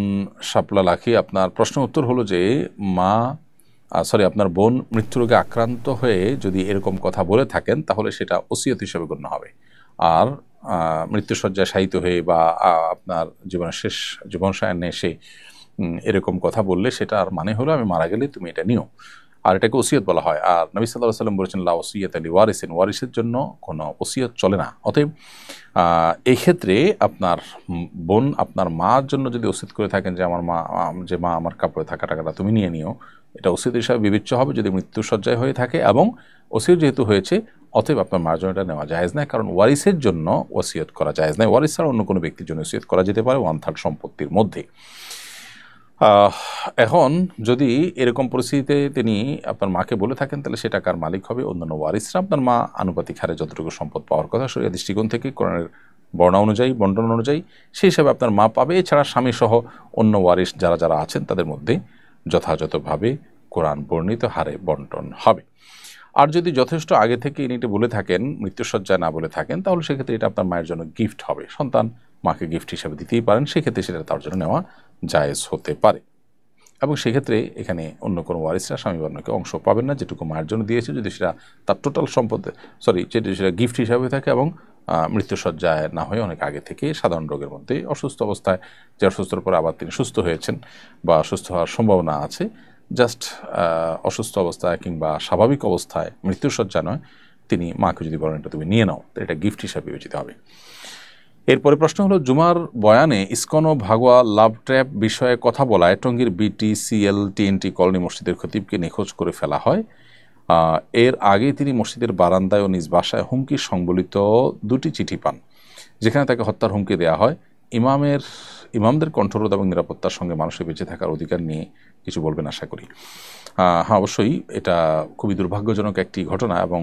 শাপলা লাকি, আপনার প্রশ্ন উত্তর হলো যে আপনার বোন মৃত্যুরোগে আক্রান্ত হয়ে যদি এরকম কথা বলে থাকেন তাহলে সেটা ওসিয়ত হিসেবে গণ্য হবে। আর মৃত্যুশয্যায় শায়িত হয়ে বা আপনার জীবনের শেষ জীবনসায়ান্নে এসে এরকম কথা বললে সেটার মানে হলো আমি মারা গেলে তুমি এটা নিও, আর এটাকে ওসিয়ত বলা হয়। আর নবী সাল্লাল্লাহু আলাইহি ওয়াসাল্লাম বলেছেন, লা ওসিয়াতা লিওয়ারিসিন, ওয়ারিসের জন্য কোনো ওসিয়ত চলে না। অতএব এই ক্ষেত্রে আপনার বোন আপনার মার জন্য যদি ওসিয়ত করে থাকেন যে মা আমার কাপড়ে থাকা টাকাটা তুমি নিয়ে নিও, এটা ওসিয়ত হিসাবে বিবেচ্য হবে যদি মৃত্যুশয্যায় হয়ে থাকে, এবং ওসিয়ত যেহেতু হয়েছে অতএব আপনার মার জন্য এটা নেওয়া জায়েজ নয়, কারণ ওয়ারিসের জন্য ওসিয়ত করা জায়েজ নয়। ওয়ারিস ছাড়া অন্য কোনো ব্যক্তির জন্য ওসিয়ত করা যেতে পারে 1/3 সম্পত্তির মধ্যে। এখন যদি এরকম পরিস্থিতিতে তিনি আপনার মাকে বলে থাকেন, তাহলে সে টাকার মালিক হবে অন্যান্য ওয়ারিসরা। আপনার মা আনুপাতিক হারে যতটুকু সম্পদ পাওয়ার কথা শরিয়া দৃষ্টিকোণ থেকে কোরআনের বন্টন অনুযায়ী সেই হিসাবে আপনার মা পাবে। এছাড়া স্বামী সহ অন্য ওয়ারিস যারা যারা আছেন তাদের মধ্যে যথাযথভাবে কোরআন বর্ণিত হারে বন্টন হবে। আর যদি যথেষ্ট আগে থেকে ইনি এটা বলে থাকেন, মৃত্যুসজ্জায় না বলে থাকেন, তাহলে সেক্ষেত্রে এটা আপনার মায়ের জন্য গিফট হবে। সন্তান মাকে গিফট হিসাবে দিতেই পারেন, সেক্ষেত্রে সেটা তার জন্য নেওয়া জায়েজ হতে পারে। এবং সেক্ষেত্রে এখানে অন্য কোনো ওয়ারিসরা স্বামী বা অন্যকে অংশ পাবেন না, যেটুকু মায়ের জন্য দিয়েছে, যদি সেটা তার টোটাল সম্পদ যদি সেটা গিফট হিসাবে থাকে এবং মৃত্যুসজ্জায় না হয়ে অনেক আগে থেকে সাধারণ রোগের মধ্যে অসুস্থ অবস্থায়, যে অসুস্থর পরে আবার তিনি সুস্থ হয়েছেন বা সুস্থ হওয়ার সম্ভাবনা আছে, জাস্ট অসুস্থ অবস্থায় কিংবা স্বাভাবিক অবস্থায় মৃত্যুসজ্জা নয়, তিনি মাকে যদি বলেন এটা তুমি নিয়ে নাও, তো এটা গিফট হিসাবে বিবেচিত হবে। এরপরে প্রশ্ন হলো, জুমার বয়ানে ইসকন ও ভাগোয়া লাভ ট্র্যাপ বিষয়ে কথা বলায় টঙ্গীর BTCL TNT কলোনি মসজিদের খতিবকে নিখোঁজ করে ফেলা হয়। এর আগে তিনি মসজিদের বারান্দায় ও নিজ বাসায় হুমকির সংবলিত 2টি চিঠি পান, যেখানে তাকে হত্যার হুমকি দেওয়া হয়। ইমামদের কণ্ঠরোধ এবং নিরাপত্তার সঙ্গে মানুষের বেঁচে থাকার অধিকার নিয়ে কিছু বলবেন আশা করি। হ্যাঁ, অবশ্যই এটা খুবই দুর্ভাগ্যজনক একটি ঘটনা এবং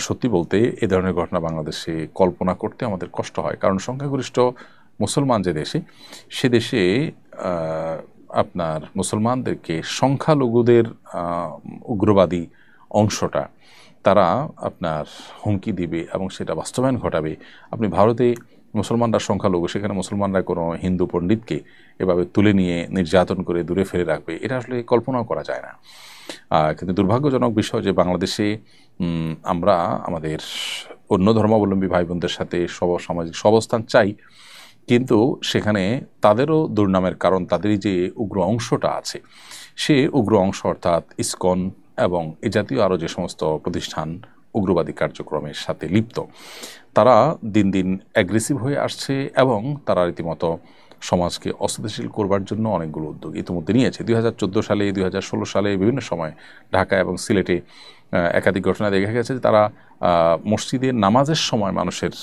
সত্যি বলতে এ ধরনের ঘটনা বাংলাদেশে কল্পনা করতে আমাদের কষ্ট হয়, কারণ সংখ্যাগরিষ্ঠ মুসলমান যে দেশে, সে দেশে আপনার মুসলমানদেরকে সংখ্যালঘুদের উগ্রবাদী অংশটা তারা আপনার হুমকি দিবে এবং সেটা বাস্তবায়ন ঘটাবে। আপনি ভারতে মুসলমানরা সংখ্যালঘু, সেখানে মুসলমানরা কোনো হিন্দু পণ্ডিতকে এভাবে তুলে নিয়ে নির্যাতন করে দূরে ফেলে রাখবে, এটা আসলে কল্পনাও করা যায় না। কিন্তু দুর্ভাগ্যজনক বিষয় যে বাংলাদেশে আমরা আমাদের অন্য ধর্মাবলম্বী ভাই বোনদের সাথে সামাজিক সহাবস্থান চাই, কিন্তু সেখানে তাদেরও দুর্নামের কারণ তাদেরই যে উগ্র অংশটা আছে, সে উগ্র অংশ অর্থাৎ ইসকন এবং এ জাতীয় আরও যে সমস্ত প্রতিষ্ঠান উগ্রবাদী কার্যক্রমের সাথে লিপ্ত, তারা দিন দিন অ্যাগ্রেসিভ হয়ে আসছে এবং তারা রীতিমতো সমাজকে অস্থিতিশীল করবার জন্য অনেকগুলো উদ্যোগ ইতিমধ্যে নিয়েছে। 2014 সালে, 2016 সালে বিভিন্ন সময় ঢাকা এবং সিলেটে একাধিক ঘটনা দেখা গেছে যে তারা মসজিদের নামাজের সময় মানুষের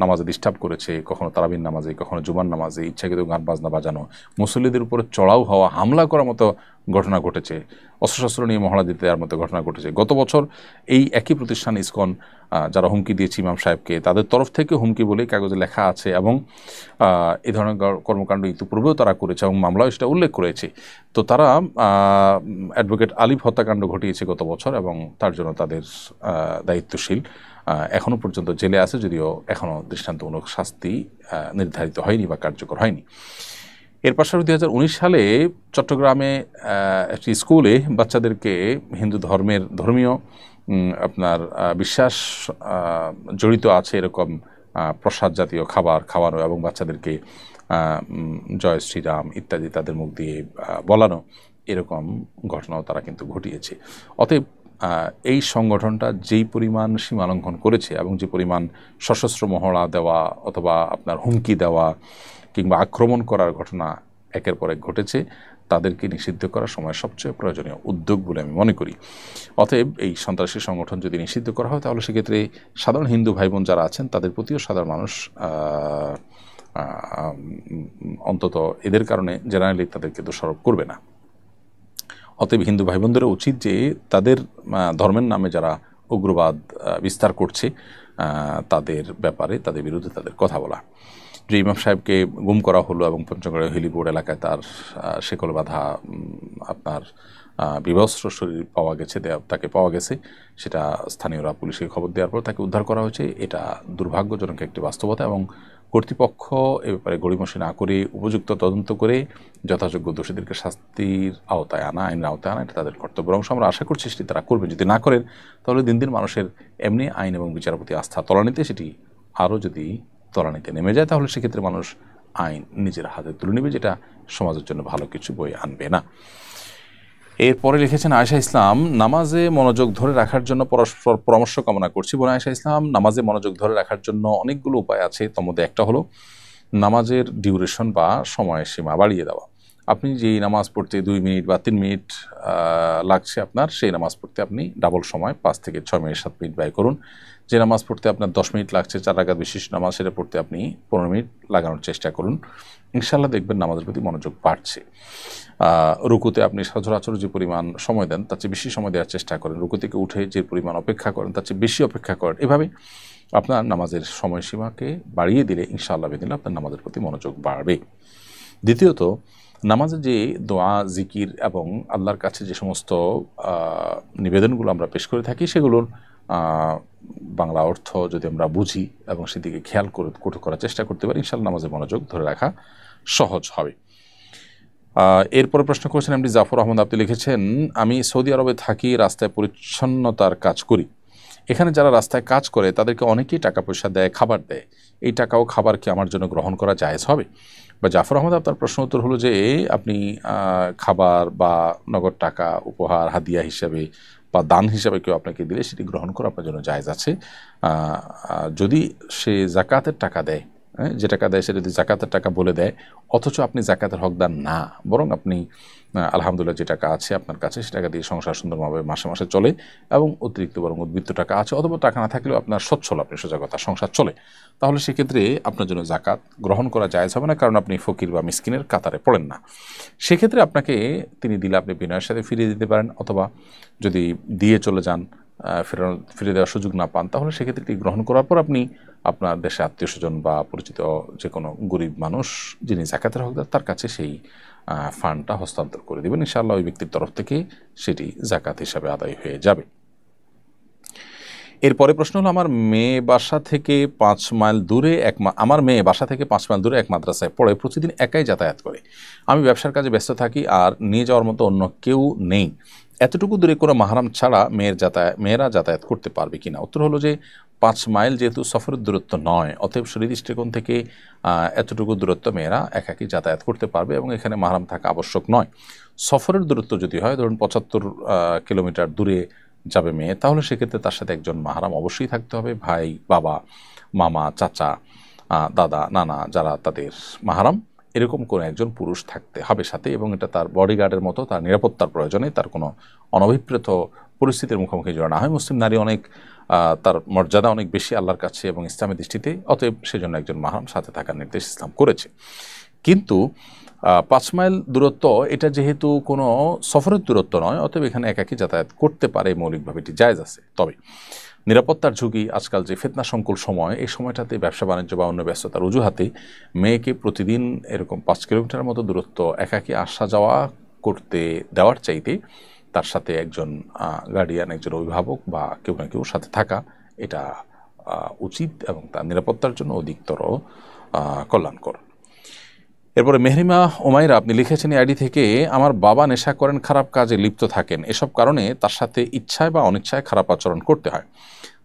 নামাজে ডিস্টার্ব করেছে, কখনো তারাবির নামাজে, কখনো জুমার নামাজে ইচ্ছাকৃত গান বাজনা বাজানো, মুসল্লিদের উপরে চড়াও হওয়া, হামলা করার মতো ঘটনা ঘটেছে, অস্ত্রশস্ত্র নিয়ে মহড়া দিতে দেওয়ার মতো ঘটনা ঘটেছে। গত বছর এই একই প্রতিষ্ঠান ইসকন যারা হুমকি দিয়েছে ইমাম সাহেবকে, তাদের তরফ থেকে হুমকি বলেই কাগজে লেখা আছে এবং এই ধরনের কর্মকাণ্ড ইতিপূর্বেও তারা করেছে এবং মামলাও সেটা উল্লেখ করেছে। তো তারা অ্যাডভোকেট আলিফ হত্যাকাণ্ড ঘটিয়েছে গত বছর এবং তার জন্য তাদের দায়িত্বশীল এখনও পর্যন্ত জেলে আছে, যদিও এখনও দৃষ্টান্তমূলক শাস্তি নির্ধারিত হয়নি বা কার্যকর হয়নি। এর পাশাপাশি 2019 সালে চট্টগ্রামে একটি স্কুলে বাচ্চাদেরকে হিন্দু ধর্মীয় আপনার বিশ্বাস জড়িত আছে এরকম প্রসাদ জাতীয় খাবার খাওয়ানো এবং বাচ্চাদেরকে জয় শ্রীরাম ইত্যাদি তাদের মুখ দিয়ে বলানো, এরকম ঘটনাও তারা কিন্তু ঘটিয়েছে। অতএব এই সংগঠনটা যেই পরিমাণ সীমালঙ্ঘন করেছে এবং যে পরিমাণ সশস্ত্র মহড়া দেওয়া অথবা আপনার হুমকি দেওয়া কিংবা আক্রমণ করার ঘটনা একের পর এক ঘটেছে, তাদেরকে নিষিদ্ধ করা সময় সবচেয়ে প্রয়োজনীয় উদ্যোগ বলে আমি মনে করি। অতএব এই সন্ত্রাসী সংগঠন যদি নিষিদ্ধ করা হয়, তাহলে সেক্ষেত্রে সাধারণ হিন্দু ভাই বোন যারা আছেন তাদের প্রতিও সাধারণ মানুষ অন্তত এদের কারণে জেনারেলি তাদেরকে দোষারোপ করবে না। অতএব হিন্দু ভাই বোনদেরও উচিত যে তাদের ধর্মের নামে যারা উগ্রবাদ বিস্তার করছে তাদের ব্যাপারে, তাদের বিরুদ্ধে তাদের কথা বলা। যে ইমাম সাহেবকে গুম করা হলো এবং পঞ্চগড়ের হেলিবোর্ড এলাকায় তার শেকল বাঁধা আপনার বিবস্ত্র শরীর তাকে পাওয়া গেছে, সেটা স্থানীয়রা পুলিশকে খবর দেওয়ার পর তাকে উদ্ধার করা হয়েছে। এটা দুর্ভাগ্যজনক একটি বাস্তবতা এবং কর্তৃপক্ষ এ ব্যাপারে গড়িমসি না করে উপযুক্ত তদন্ত করে যথাযোগ্য দোষীদেরকে শাস্তির আওতায় আনা, আইনের আওতায় আনা, এটা তাদের কর্তব্য অংশ। আমরা আশা করছি সেটি তারা করবেন। যদি না করেন, তাহলে দিন দিন মানুষের এমনি আইন এবং বিচারের প্রতি আস্থা তলানিতে, সেটি আরও যদি তলানিতে নেমে যায়, তাহলে সেক্ষেত্রে মানুষ আইন নিজের হাতে তুলে নেবে, যেটা সমাজের জন্য ভালো কিছু বয়ে আনবে না। এরপরে লিখেছেন আয়েশা ইসলাম, নামাজে মনোযোগ ধরে রাখার জন্য পরামর্শ কামনা করছি। বোন আয়েশা ইসলাম, নামাজে মনোযোগ ধরে রাখার জন্য অনেকগুলো উপায় আছে। তার মধ্যে একটা হলো নামাজের ডিউরেশন বা সময়সীমা বাড়িয়ে দেওয়া। আপনি যেই নামাজ পড়তে 2 মিনিট বা 3 মিনিট লাগছে আপনার, সেই নামাজ পড়তে আপনি ডাবল সময় 5 থেকে 6 মিনিট 7 মিনিট ব্যয় করুন, যে নামাজ পড়তে আপনার 10 মিনিট লাগছে 4 রাকাত বিশিষ্ট নামাজ, সেটা পড়তে আপনি 15 মিনিট লাগানোর চেষ্টা করুন। ইনশাআল্লাহ দেখবেন নামাজের প্রতি মনোযোগ বাড়ছে। রুকুতে আপনি সচরাচর যে পরিমাণ সময় দেন তার চেয়ে বেশি সময় দেওয়ার চেষ্টা করেন, রুকু থেকে উঠে যে পরিমাণ অপেক্ষা করেন তার চেয়ে বেশি অপেক্ষা করেন। এভাবে আপনার নামাজের সময়সীমাকে বাড়িয়ে দিলে ইনশাআল্লাহ বিদিল্লাহ আপনার নামাজের প্রতি মনোযোগ বাড়বে। দ্বিতীয়ত, নামাজে যে দোয়া, জিকির এবং আল্লাহর কাছে যে সমস্ত নিবেদনগুলো আমরা পেশ করে থাকি সেগুলোর বাংলা অর্থ যদি আমরা বুঝি এবং সেদিকে খেয়াল করার চেষ্টা করতে পারি, ইনশাআল্লাহ নামাজের মনোযোগ ধরে রাখা সহজ হবে। এরপরে প্রশ্ন করেছেন এমডি জাফর আহমদ, আপনি লিখেছেন, আমি সৌদি আরবে থাকি, রাস্তায় পরিচ্ছন্নতার কাজ করি। এখানে যারা রাস্তায় কাজ করে তাদেরকে অনেকেই টাকা পয়সা দেয়, খাবার দেয়। এই টাকা ও খাবার কি আমার জন্য গ্রহণ করা জায়েজ হবে? বা জাফর আহমদ, আপনার প্রশ্ন উত্তর হলো যে আপনি খাবার বা নগদ টাকা উপহার, হাদিয়া হিসাবে বা দান হিসাবে কেউ আপনাকে দিলে সেটি গ্রহণ করা আপনার জন্য জায়েজ আছে। যদি সে জাকাতের টাকা দেয়, যে টাকা দেয় সে যদি জাকাতের টাকা বলে দেয় অথচ আপনি জাকাতের হকদার না, বরং আপনি আলহামদুলিল্লাহ যে টাকা আছে আপনার কাছে সে টাকা দিয়ে সংসার সুন্দরভাবে মাসে মাসে চলে এবং অতিরিক্ত বরং উদ্বৃত্ত টাকা আছে, অথবা টাকা না থাকলেও আপনার সচ্ছল, আপনি সোজা কথা সংসার চলে, তাহলে সেক্ষেত্রে আপনার জন্য জাকাত গ্রহণ করা জায়েজ হবে না, কারণ আপনি ফকির বা মিসকিনের কাতারে পড়েন না। সেক্ষেত্রে আপনাকে তিনি দিলে আপনি বিনয়ের সাথে ফিরিয়ে দিতে পারেন, অথবা যদি দিয়ে চলে যান, ফিরে দেওয়ার সুযোগ না পান, তাহলে সেক্ষেত্রে এটি গ্রহণ করার পর আপনি আপনার দেশে আত্মীয় স্বজন বা পরিচিত যে কোনো গরিব মানুষ যিনি জাকাতের হকদার তার কাছে সেই ফান্ডটা হস্তান্তর করে দেবেন। ইনশাআল্লাহ ওই ব্যক্তির তরফ থেকে সেটি জাকাত হিসাবে আদায় হয়ে যাবে। এরপরে প্রশ্ন হলো, আমার মেয়ে বাসা থেকে 5 মাইল দূরে এক মাদ্রাসায় পড়ে, প্রতিদিন একাই যাতায়াত করে। আমি ব্যবসার কাজে ব্যস্ত থাকি আর নিয়ে যাওয়ার মতো অন্য কেউ নেই। এতটুকু দূরে কোনো মাহরাম ছাড়া মেয়েরা যাতায়াত করতে পারবে কিনা? উত্তর হলো যে 5 মাইল যেহেতু সফরের দূরত্ব নয়, অতএব শরীর দৃষ্টিকোণ থেকে এতটুকু দূরত্ব মেয়েরা একাকী যাতায়াত করতে পারবে এবং এখানে মাহরাম থাকা আবশ্যক নয়। সফরের দূরত্ব যদি হয়, ধরুন 75 কিলোমিটার দূরে যাবে মেয়ে, তাহলে সেক্ষেত্রে তার সাথে একজন মাহরাম অবশ্যই থাকতে হবে, ভাই, বাবা, মামা, চাচা, দাদা, নানা, যারা তাদের মাহরাম, এরকম কোনো একজন পুরুষ থাকতে হবে সাথে, এবং এটা তার বডিগার্ডের মতো, তার নিরাপত্তার প্রয়োজনে, তার কোনো অনভিপ্রেত পরিস্থিতির মুখোমুখি যেন না হয়। মুসলিম নারী অনেক, তার মর্যাদা অনেক বেশি আল্লাহর কাছে এবং ইসলামের দৃষ্টিতে, অতএব সেজন্য একজন মাহরাম সাথে থাকার নির্দেশ ইসলাম করেছে। কিন্তু 5 মাইল দূরত্ব এটা যেহেতু কোনো সফরের দূরত্ব নয়, অতএব এখানে একাকী যাতায়াত করতে পারে, মৌলিকভাবে এটি জায়েজ আছে। তবে নিরাপত্তার ঝুঁকি, আজকাল যে ফিতনা সংকুল সময়, এই সময়টাতে ব্যবসা বাণিজ্য বা অন্য ব্যস্ততার অজুহাতে মেয়েকে প্রতিদিন এরকম 5 কিলোমিটার মতো দূরত্ব একাকী আসা যাওয়া করতে দেওয়ার চাইতে তার সাথে একজন গার্ডিয়ান, একজন অভিভাবক বা কেউ না কেউ সাথে থাকা, এটা উচিত এবং তার নিরাপত্তার জন্য অধিকতর কল্যাণকর। এরপরে মেহরিমা ওমাইরা, আপনি লিখেছেন আইডি থেকে, আমার বাবা নেশা করেন, খারাপ কাজে লিপ্ত থাকেন, এসব কারণে তার সাথে ইচ্ছায় বা অনিচ্ছায় খারাপ আচরণ করতে হয়।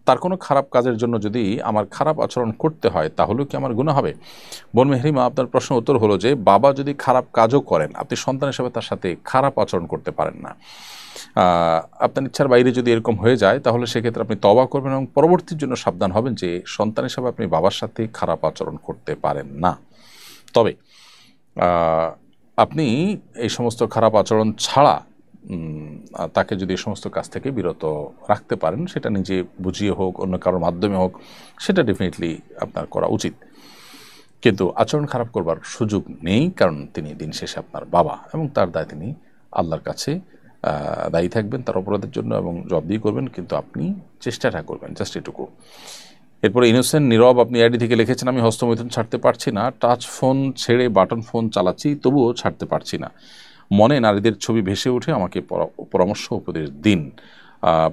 তার কোনো খারাপ কাজের জন্য যদি আমার খারাপ আচরণ করতে হয় তাহলেও কি আমার গুনাহ হবে? বোন মেহরিমা, আপনার প্রশ্ন উত্তর হলো যে বাবা যদি খারাপ কাজও করেন, আপনি সন্তান হিসেবে তার সাথে খারাপ আচরণ করতে পারেন না। আপনার ইচ্ছার বাইরে যদি এরকম হয়ে যায় তাহলে সেক্ষেত্রে আপনি তওবা করবেন এবং পরবর্তীর জন্য সাবধান হবেন যে সন্তান হিসেবে আপনি বাবার সাথে খারাপ আচরণ করতে পারেন না। তবে আপনি এই সমস্ত খারাপ আচরণ ছাড়া তাকে যদি এই সমস্ত কাজ থেকে বিরত রাখতে পারেন, সেটা নিজে বুঝিয়ে হোক, অন্য কারোর মাধ্যমে হোক, সেটা ডেফিনেটলি আপনার করা উচিত। কিন্তু আচরণ খারাপ করবার সুযোগ নেই, কারণ তিনি দিন শেষে আপনার বাবা এবং তার দায় তিনি আল্লাহর কাছে দায়ী থাকবেন তার অপরাধের জন্য এবং জবাবদিহি করবেন, কিন্তু আপনি চেষ্টাটা করবেন, জাস্ট এটুকু। এরপরে ইনোসেন্ট নীরব, আপনি আইডি থেকে লিখেছেন, আমি হস্তমৈথুন ছাড়তে পারছি না, টাচ ফোন ছেড়ে বাটন ফোন চালাচ্ছি, তবুও ছাড়তে পারছি না। মনে নারীদের ছবি ভেসে উঠে, আমাকে পরামর্শ উপদেশ দিন।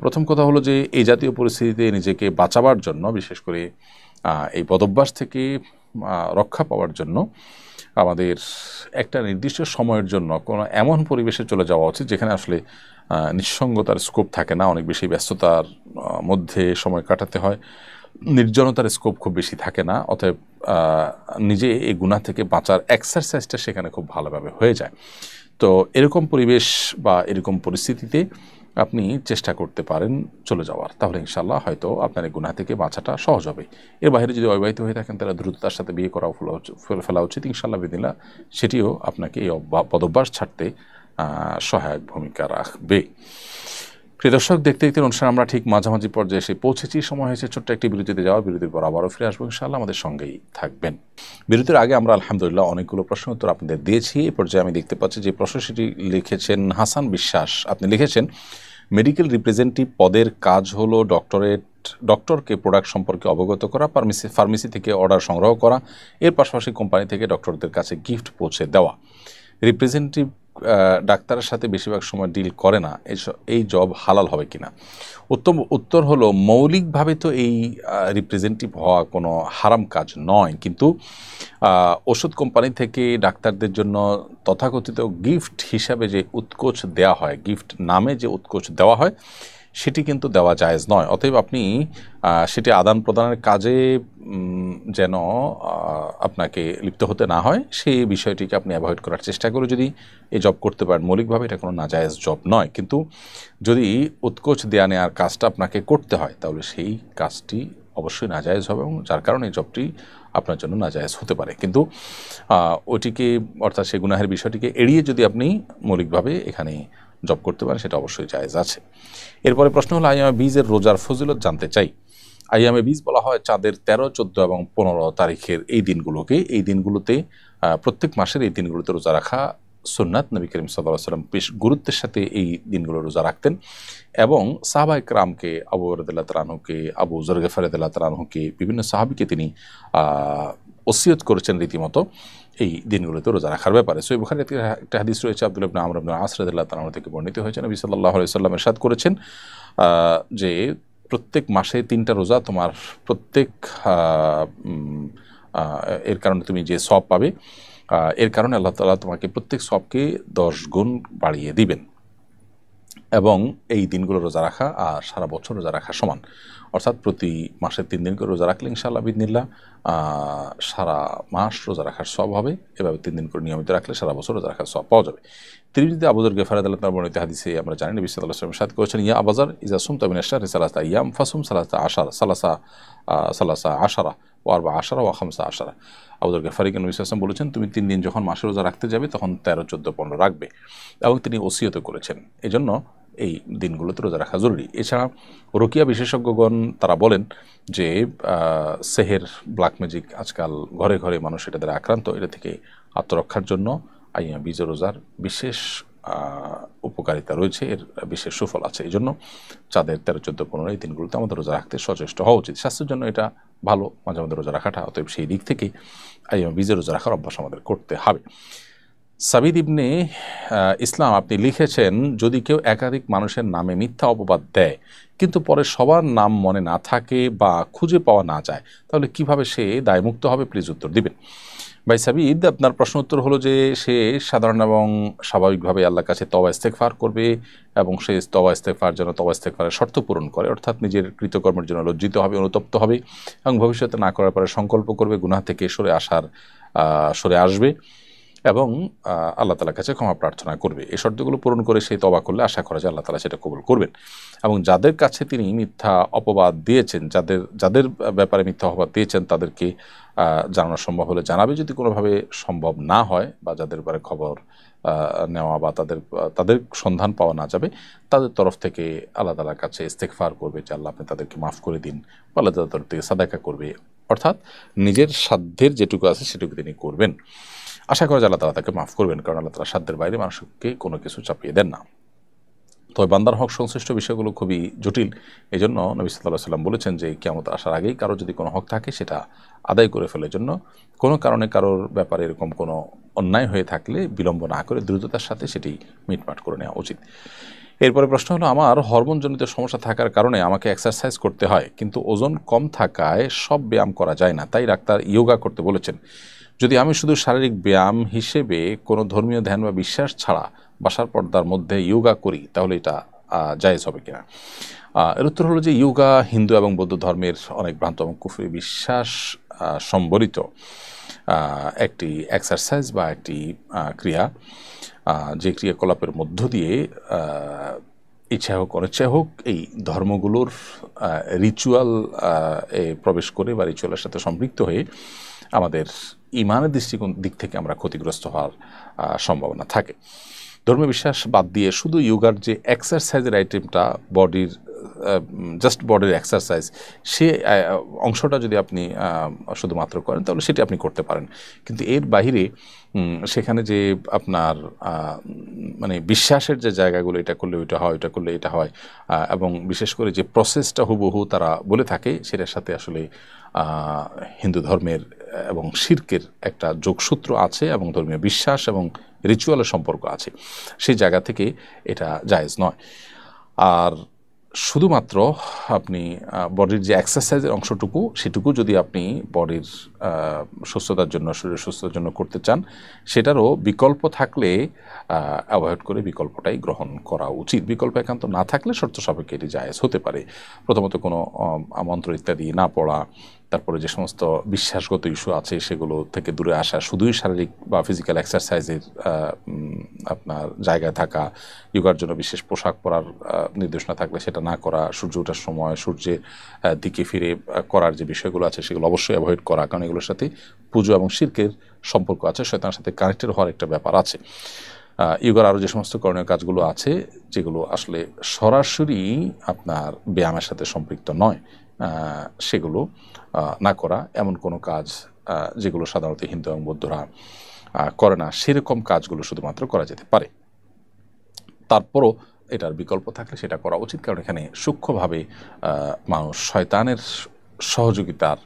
প্রথম কথা হলো যে এই জাতীয় পরিস্থিতিতে নিজেকে বাঁচাবার জন্য, বিশেষ করে এই বদভ্যাস থেকে রক্ষা পাওয়ার জন্য আমাদের একটা নির্দিষ্ট সময়ের জন্য কোনো এমন পরিবেশে চলে যাওয়া উচিত যেখানে আসলে নিঃসঙ্গতার স্কোপ থাকে না, অনেক বেশি ব্যস্ততার মধ্যে সময় কাটাতে হয়, নির্জনতার স্কোপ খুব বেশি থাকে না, অতএব নিজে এই গুনাহ থেকে বাঁচার এক্সারসাইজটা সেখানে খুব ভালোভাবে হয়ে যায়। তো এরকম পরিবেশ বা এরকম পরিস্থিতিতে আপনি চেষ্টা করতে পারেন চলে যাওয়ার, তাহলে ইনশাআল্লাহ হয়তো আপনার এই গুনাহ থেকে বাঁচাটা সহজ হবে। এর বাইরে যদি অবিবাহিত হয়ে থাকেন তাহলে দ্রুততার সাথে বিয়ে করা ফেলা উচিত, ইনশাআল্লাহ বিদিল্লাহ সেটিও আপনাকে এই বদভ্যাস ছাড়তে সহায়ক ভূমিকা রাখবে। প্রিয় দর্শক, দেখতে দেখতে অনুষ্ঠান আমরা ঠিক মাঝামাঝি পর্যায়ে এসে পৌঁছেছি। সময় হয়েছে ছোট্ট একটি বিরতিতে যাওয়া। বিরতির পর আবারও ফিরে আসবো ইনশাআল্লাহ, আমাদের সঙ্গেই থাকবেন। বিরতির আগে আমরা আলহামদুলিল্লাহ অনেকগুলো প্রশ্ন উত্তর আপনাদের দিয়েছি। এই পর্যায়ে আমি দেখতে পাচ্ছি যে প্রশ্ন সেটি লিখেছেন হাসান বিশ্বাস। আপনি লিখেছেন, মেডিকেল রিপ্রেজেন্টেটিভ পদের কাজ হলো ডক্টরকে প্রোডাক্ট সম্পর্কে অবগত করা, ফার্মেসি থেকে অর্ডার সংগ্রহ করা, এর পাশাপাশি কোম্পানি থেকে ডক্টরদের কাছে গিফট পৌঁছে দেওয়া। রিপ্রেজেন্টেটিভ ডাক্তারের সাথে বেশিরভাগ সময় ডিল করে না, এই জব হালাল হবে কিনা? উত্তর হলো, মৌলিকভাবে তো এই রিপ্রেজেন্টেটিভ হওয়া কোনো হারাম কাজ নয়, কিন্তু ওষুধ কোম্পানি থেকে ডাক্তারদের জন্য তথাকথিত গিফট হিসাবে যে উৎকোচ দেওয়া হয়, গিফট নামে যে উৎকোচ দেওয়া হয়, সেটি কিন্তু দেওয়া জায়েজ নয়। অতএব আপনি সেটি আদান প্রদানের কাজে যেন আপনাকে লিপ্ত হতে না হয়, সেই বিষয়টিকে আপনি অ্যাভয়েড করার চেষ্টা করে যদি এই জব করতে পারেন, মৌলিকভাবে এটা কোনো নাজায়েজ জব নয়। কিন্তু যদি উৎকোচ দেয়া নেওয়ার কাজটা আপনাকে করতে হয়, তাহলে সেই কাজটি অবশ্যই নাজায়েজ হবে এবং যার কারণে এই জবটি আপনার জন্য নাজায়েজ হতে পারে। কিন্তু ওইটিকে, অর্থাৎ সেই গুনাহের বিষয়টিকে এড়িয়ে যদি আপনি মৌলিকভাবে এখানে জব করতে পারেন, সেটা অবশ্যই জায়েজ আছে। এরপরে প্রশ্ন হলো, আইয়ামে বীজের রোজার ফজিলত জানতে চাই। আইয়ামে বীজ বলা হয় চাঁদের 13, 14 এবং 15 তারিখের এই দিনগুলোকে। এই দিনগুলোতে প্রত্যেক মাসের এই দিনগুলোতে রোজা রাখা সুন্নাত। নবী করিম সাল্লাল্লাহু আলাইহি ওয়াসাল্লাম বেশ গুরুত্বের সাথে এই দিনগুলো রোজা রাখতেন এবং সাহাবায়ে কেরামকে, আবু হুরায়রা রাদিয়াল্লাহু তাআলা আনহুকে, আবু যর গিফারি রাদিয়াল্লাহু তাআলা আনহুকে, বিভিন্ন সাহাবীকে তিনি ওসিয়ত করেছেন রীতিমতো এই দিনগুলোতে রোজা রাখার ব্যাপারে। সহিহ বুখারীতে একটা হাদিস রয়েছে, আব্দুল্লাহ ইবনে আমর ইবনে আস রাদিয়াল্লাহু তাআলা আনহু থেকে বর্ণিত হয়েছে। নবী সাল্লাল্লাহু আলাইহি ওয়াসাল্লাম ইরশাদ করেছেন যে প্রত্যেক মাসে 3টা রোজা তোমার প্রত্যেক এর কারণে তুমি যে সওয়াব পাবে, এর কারণে আল্লাহ তাআলা তোমাকে প্রত্যেক সওয়াবকে 10 গুণ বাড়িয়ে দিবেন। এবং এই দিনগুলো রোজা রাখা আর সারা বছর রোজা রাখা সমান, অর্থাৎ প্রতি মাসে 3 দিন করে রোজা রাখলে ইনশাআল্লাহ বিইذনিল্লাহ সারা মাস রোজা রাখার সওয়াব হবে। এভাবে 3 দিন করে নিয়মিত রাখলে সারা বছর রোজা রাখার সওয়াব পাওয়া যাবে। তিরমিজিতে আবু যর গিফারি রাদিয়াল্লাহু তাআলা বর্ণিত হাদিসে আমরা জানি, নবী সাল্লাল্লাহু আলাইহি ওয়াসাল্লাম ইরশাদ করেছেন, ইয়া আবু যর ইযা সুমতা মিনাশ শাহরি সালাসা আইয়াম ফাসুম সালাসা আশারা ওয়া আরবা আশারা ওয়া খামসা আশারা। আবু যর গিফারিকে নবী সাল্লাল্লাহু আলাইহি ওয়াসাল্লাম বলেছেন, তুমি 3 দিন যখন মাসে রোজা রাখতে যাবে তখন 13, 14, 15 রাখবে। এবং তিনি ওসিয়ত করেছেন, এজন্য এই দিনগুলোতে রোজা রাখা জরুরি। এছাড়া রুকিয়া বিশেষজ্ঞগণ তারা বলেন যে সেহের, ব্ল্যাক ম্যাজিক আজকাল ঘরে ঘরে মানুষ এটা দ্বারা আক্রান্ত, এটা থেকে আত্মরক্ষার জন্য আইয়ামে বীজ রোজার বিশেষ উপকারিতা রয়েছে, এর বিশেষ সুফল আছে। এই জন্য চাঁদের 13, 14, 15 এই দিনগুলোতে আমাদের রোজা রাখতে সচেষ্ট হওয়া উচিত। স্বাস্থ্যের জন্য এটা ভালো মাঝে মধ্যে রোজা রাখাটা। অতএব সেই দিক থেকে আইয়ামে বীজ রোজা রাখার অভ্যাস আমাদের করতে হবে। সাবিদ ইবনে ইসলাম, আপনি লিখেছেন, যদি কেউ একাধিক মানুষের নামে মিথ্যা অপবাদ দেয় কিন্তু পরে সবার নাম মনে না থাকে বা খুঁজে পাওয়া না যায়, তাহলে কিভাবে সে দায়মুক্ত হবে? প্লিজ উত্তর দিবেন। ভাই সাবিদ, আপনার প্রশ্ন উত্তর হলো যে সে সাধারণ এবং স্বাভাবিকভাবে আল্লাহর কাছে তওবা ইস্তেগফার করবে এবং সে তওবা ইস্তেগফার যেন তওবা ইস্তেগফারের শর্ত পূরণ করে, অর্থাৎ নিজের কৃতকর্মের জন্য লজ্জিত হবে, অনুতপ্ত হবে এবং ভবিষ্যতে না করার পরে সংকল্প করবে, গুনাহ থেকে সরে আসবে এবং আল্লাহ তাআলার কাছে ক্ষমা প্রার্থনা করবে। এই শর্তগুলো পূরণ করে সেই তওবা করলে আশা করা যায় আল্লাহ তাআলা সেটা কবুল করবেন। এবং যাদের কাছে তিনি মিথ্যা অপবাদ দিয়েছেন, যাদের ব্যাপারে মিথ্যা অপবাদ দিয়েছেন, তাদেরকে জানানো সম্ভব হলে জানাবে। যদি কোনোভাবে সম্ভব না হয় বা যাদের ব্যাপারে খবর নেওয়া বা তাদের সন্ধান পাওয়া না যাবে, তাদের তরফ থেকে আল্লাহ তাআলার কাছে ইস্তেগফার করবে যে আল্লাহ আপনি তাদেরকে মাফ করে দিন, বা আল্লাহ তাআলার তরফ থেকে সাদাকা করবে, অর্থাৎ নিজের সাধ্যের যেটুকু আছে সেটুকু তিনি করবেন। আশা করা যায় আল্লাহ তাআলা তাকে মাফ করবেন, কারণ আল্লাহ তাআলা সাধ্যের বাইরে মানুষকে কোনো কিছু চাপিয়ে দেন না। তবে বান্দার হক সংশ্লিষ্ট বিষয়গুলো খুবই জটিল। এই জন্য নবী সাল্লাল্লাহু আলাইহি ওয়াসাল্লাম বলেছেন যে কিয়ামত আসার আগেই কারো যদি কোনো হক থাকে সেটা আদায় করে ফেলার জন্য, কোনো কারণে কারোর ব্যাপারে এরকম কোনো অন্যায় হয়ে থাকলে বিলম্ব না করে দ্রুততার সাথে সেটি মিটমাট করে নেওয়া উচিত। এরপরে প্রশ্ন হলো, আমার হরমোনজনিত সমস্যা থাকার কারণে আমাকে এক্সারসাইজ করতে হয়, কিন্তু ওজন কম থাকায় সব ব্যায়াম করা যায় না, তাই ডাক্তার ইয়োগা করতে বলেছেন। যদি আমি শুধু শারীরিক ব্যায়াম হিসেবে কোনো ধর্মীয় ধ্যান বা বিশ্বাস ছাড়া বাসার পর্দার মধ্যে ইয়োগা করি, তাহলে এটা জায়েজ হবে কিনা? এর উত্তর হলো যে ইয়োগা হিন্দু এবং বৌদ্ধ ধর্মের অনেক ভ্রান্ত এবং কুফরি বিশ্বাস সম্বলিত একটি এক্সারসাইজ বা একটি ক্রিয়া, যে ক্রিয়াকলাপের মধ্য দিয়ে ইচ্ছা হোক অনিচ্ছা হোক এই ধর্মগুলোর রিচুয়াল প্রবেশ করে বা রিচুয়ালের সাথে সম্পৃক্ত হয়ে আমাদের ইমানের দিক থেকে আমরা ক্ষতিগ্রস্ত হওয়ার সম্ভাবনা থাকে। ধর্মীয় বিশ্বাস বাদ দিয়ে শুধু যোগার যে এক্সারসাইজের আইটেমটা বডির জাস্ট বডির এক্সারসাইজ, সে অংশটা যদি আপনি শুধুমাত্র করেন তাহলে সেটি আপনি করতে পারেন। কিন্তু এর বাহিরে সেখানে যে আপনার মানে বিশ্বাসের যে জায়গাগুলো, এটা করলে ওইটা হয়, ওইটা করলে এটা হয়, এবং বিশেষ করে যে প্রসেসটা হুবহু তারা বলে থাকে, সেটার সাথে আসলে হিন্দু ধর্মের এবং শিরকের একটা যোগসূত্র আছে এবং ধর্মীয় বিশ্বাস এবং রিচুয়ালের সম্পর্ক আছে। সেই জায়গা থেকে এটা জায়েজ নয়। আর শুধুমাত্র আপনি বডির যে এক্সারসাইজের অংশটুকু, সেটুকু যদি আপনি বডির সুস্থতার জন্য, শরীরের সুস্থতার জন্য করতে চান, সেটারও বিকল্প থাকলে অ্যাভয়েড করে বিকল্পটাই গ্রহণ করা উচিত। বিকল্প একান্ত না থাকলে শর্ত সাপেক্ষে এটি জায়েজ হতে পারে। প্রথমত কোনো মন্ত্র ইত্যাদি না পড়া, তারপরে যে সমস্ত বিশ্বাসগত ইস্যু আছে সেগুলো থেকে দূরে আসা, শুধুই শারীরিক বা ফিজিক্যাল এক্সারসাইজের আপনার জায়গায় থাকা, যোগার জন্য বিশেষ পোশাক পরার নির্দেশনা থাকলে সেটা না করা, সূর্য ওঠার সময় সূর্যের দিকে ফিরে করার যে বিষয়গুলো আছে সেগুলো অবশ্যই অ্যাভয়েড করা, কারণ এগুলোর সাথে পুজো এবং শিরকের সম্পর্ক আছে, শয়তানের সাথে কানেক্টেড হওয়ার একটা ব্যাপার আছে। যোগার আরও যে সমস্ত করণীয় কাজগুলো আছে যেগুলো আসলে সরাসরি আপনার ব্যায়ামের সাথে সম্পৃক্ত নয়, সেগুলো না করা, এমন কোনো কাজ যেগুলো সাধারণত হিন্দু এবং বৌদ্ধরা করে না, সেরকম কাজগুলো শুধুমাত্র করা যেতে পারে। তারপরও এটার বিকল্প থাকলে সেটা করা উচিত, কারণ এখানে সূক্ষ্মভাবে মানুষ শয়তানের সহযোগিতার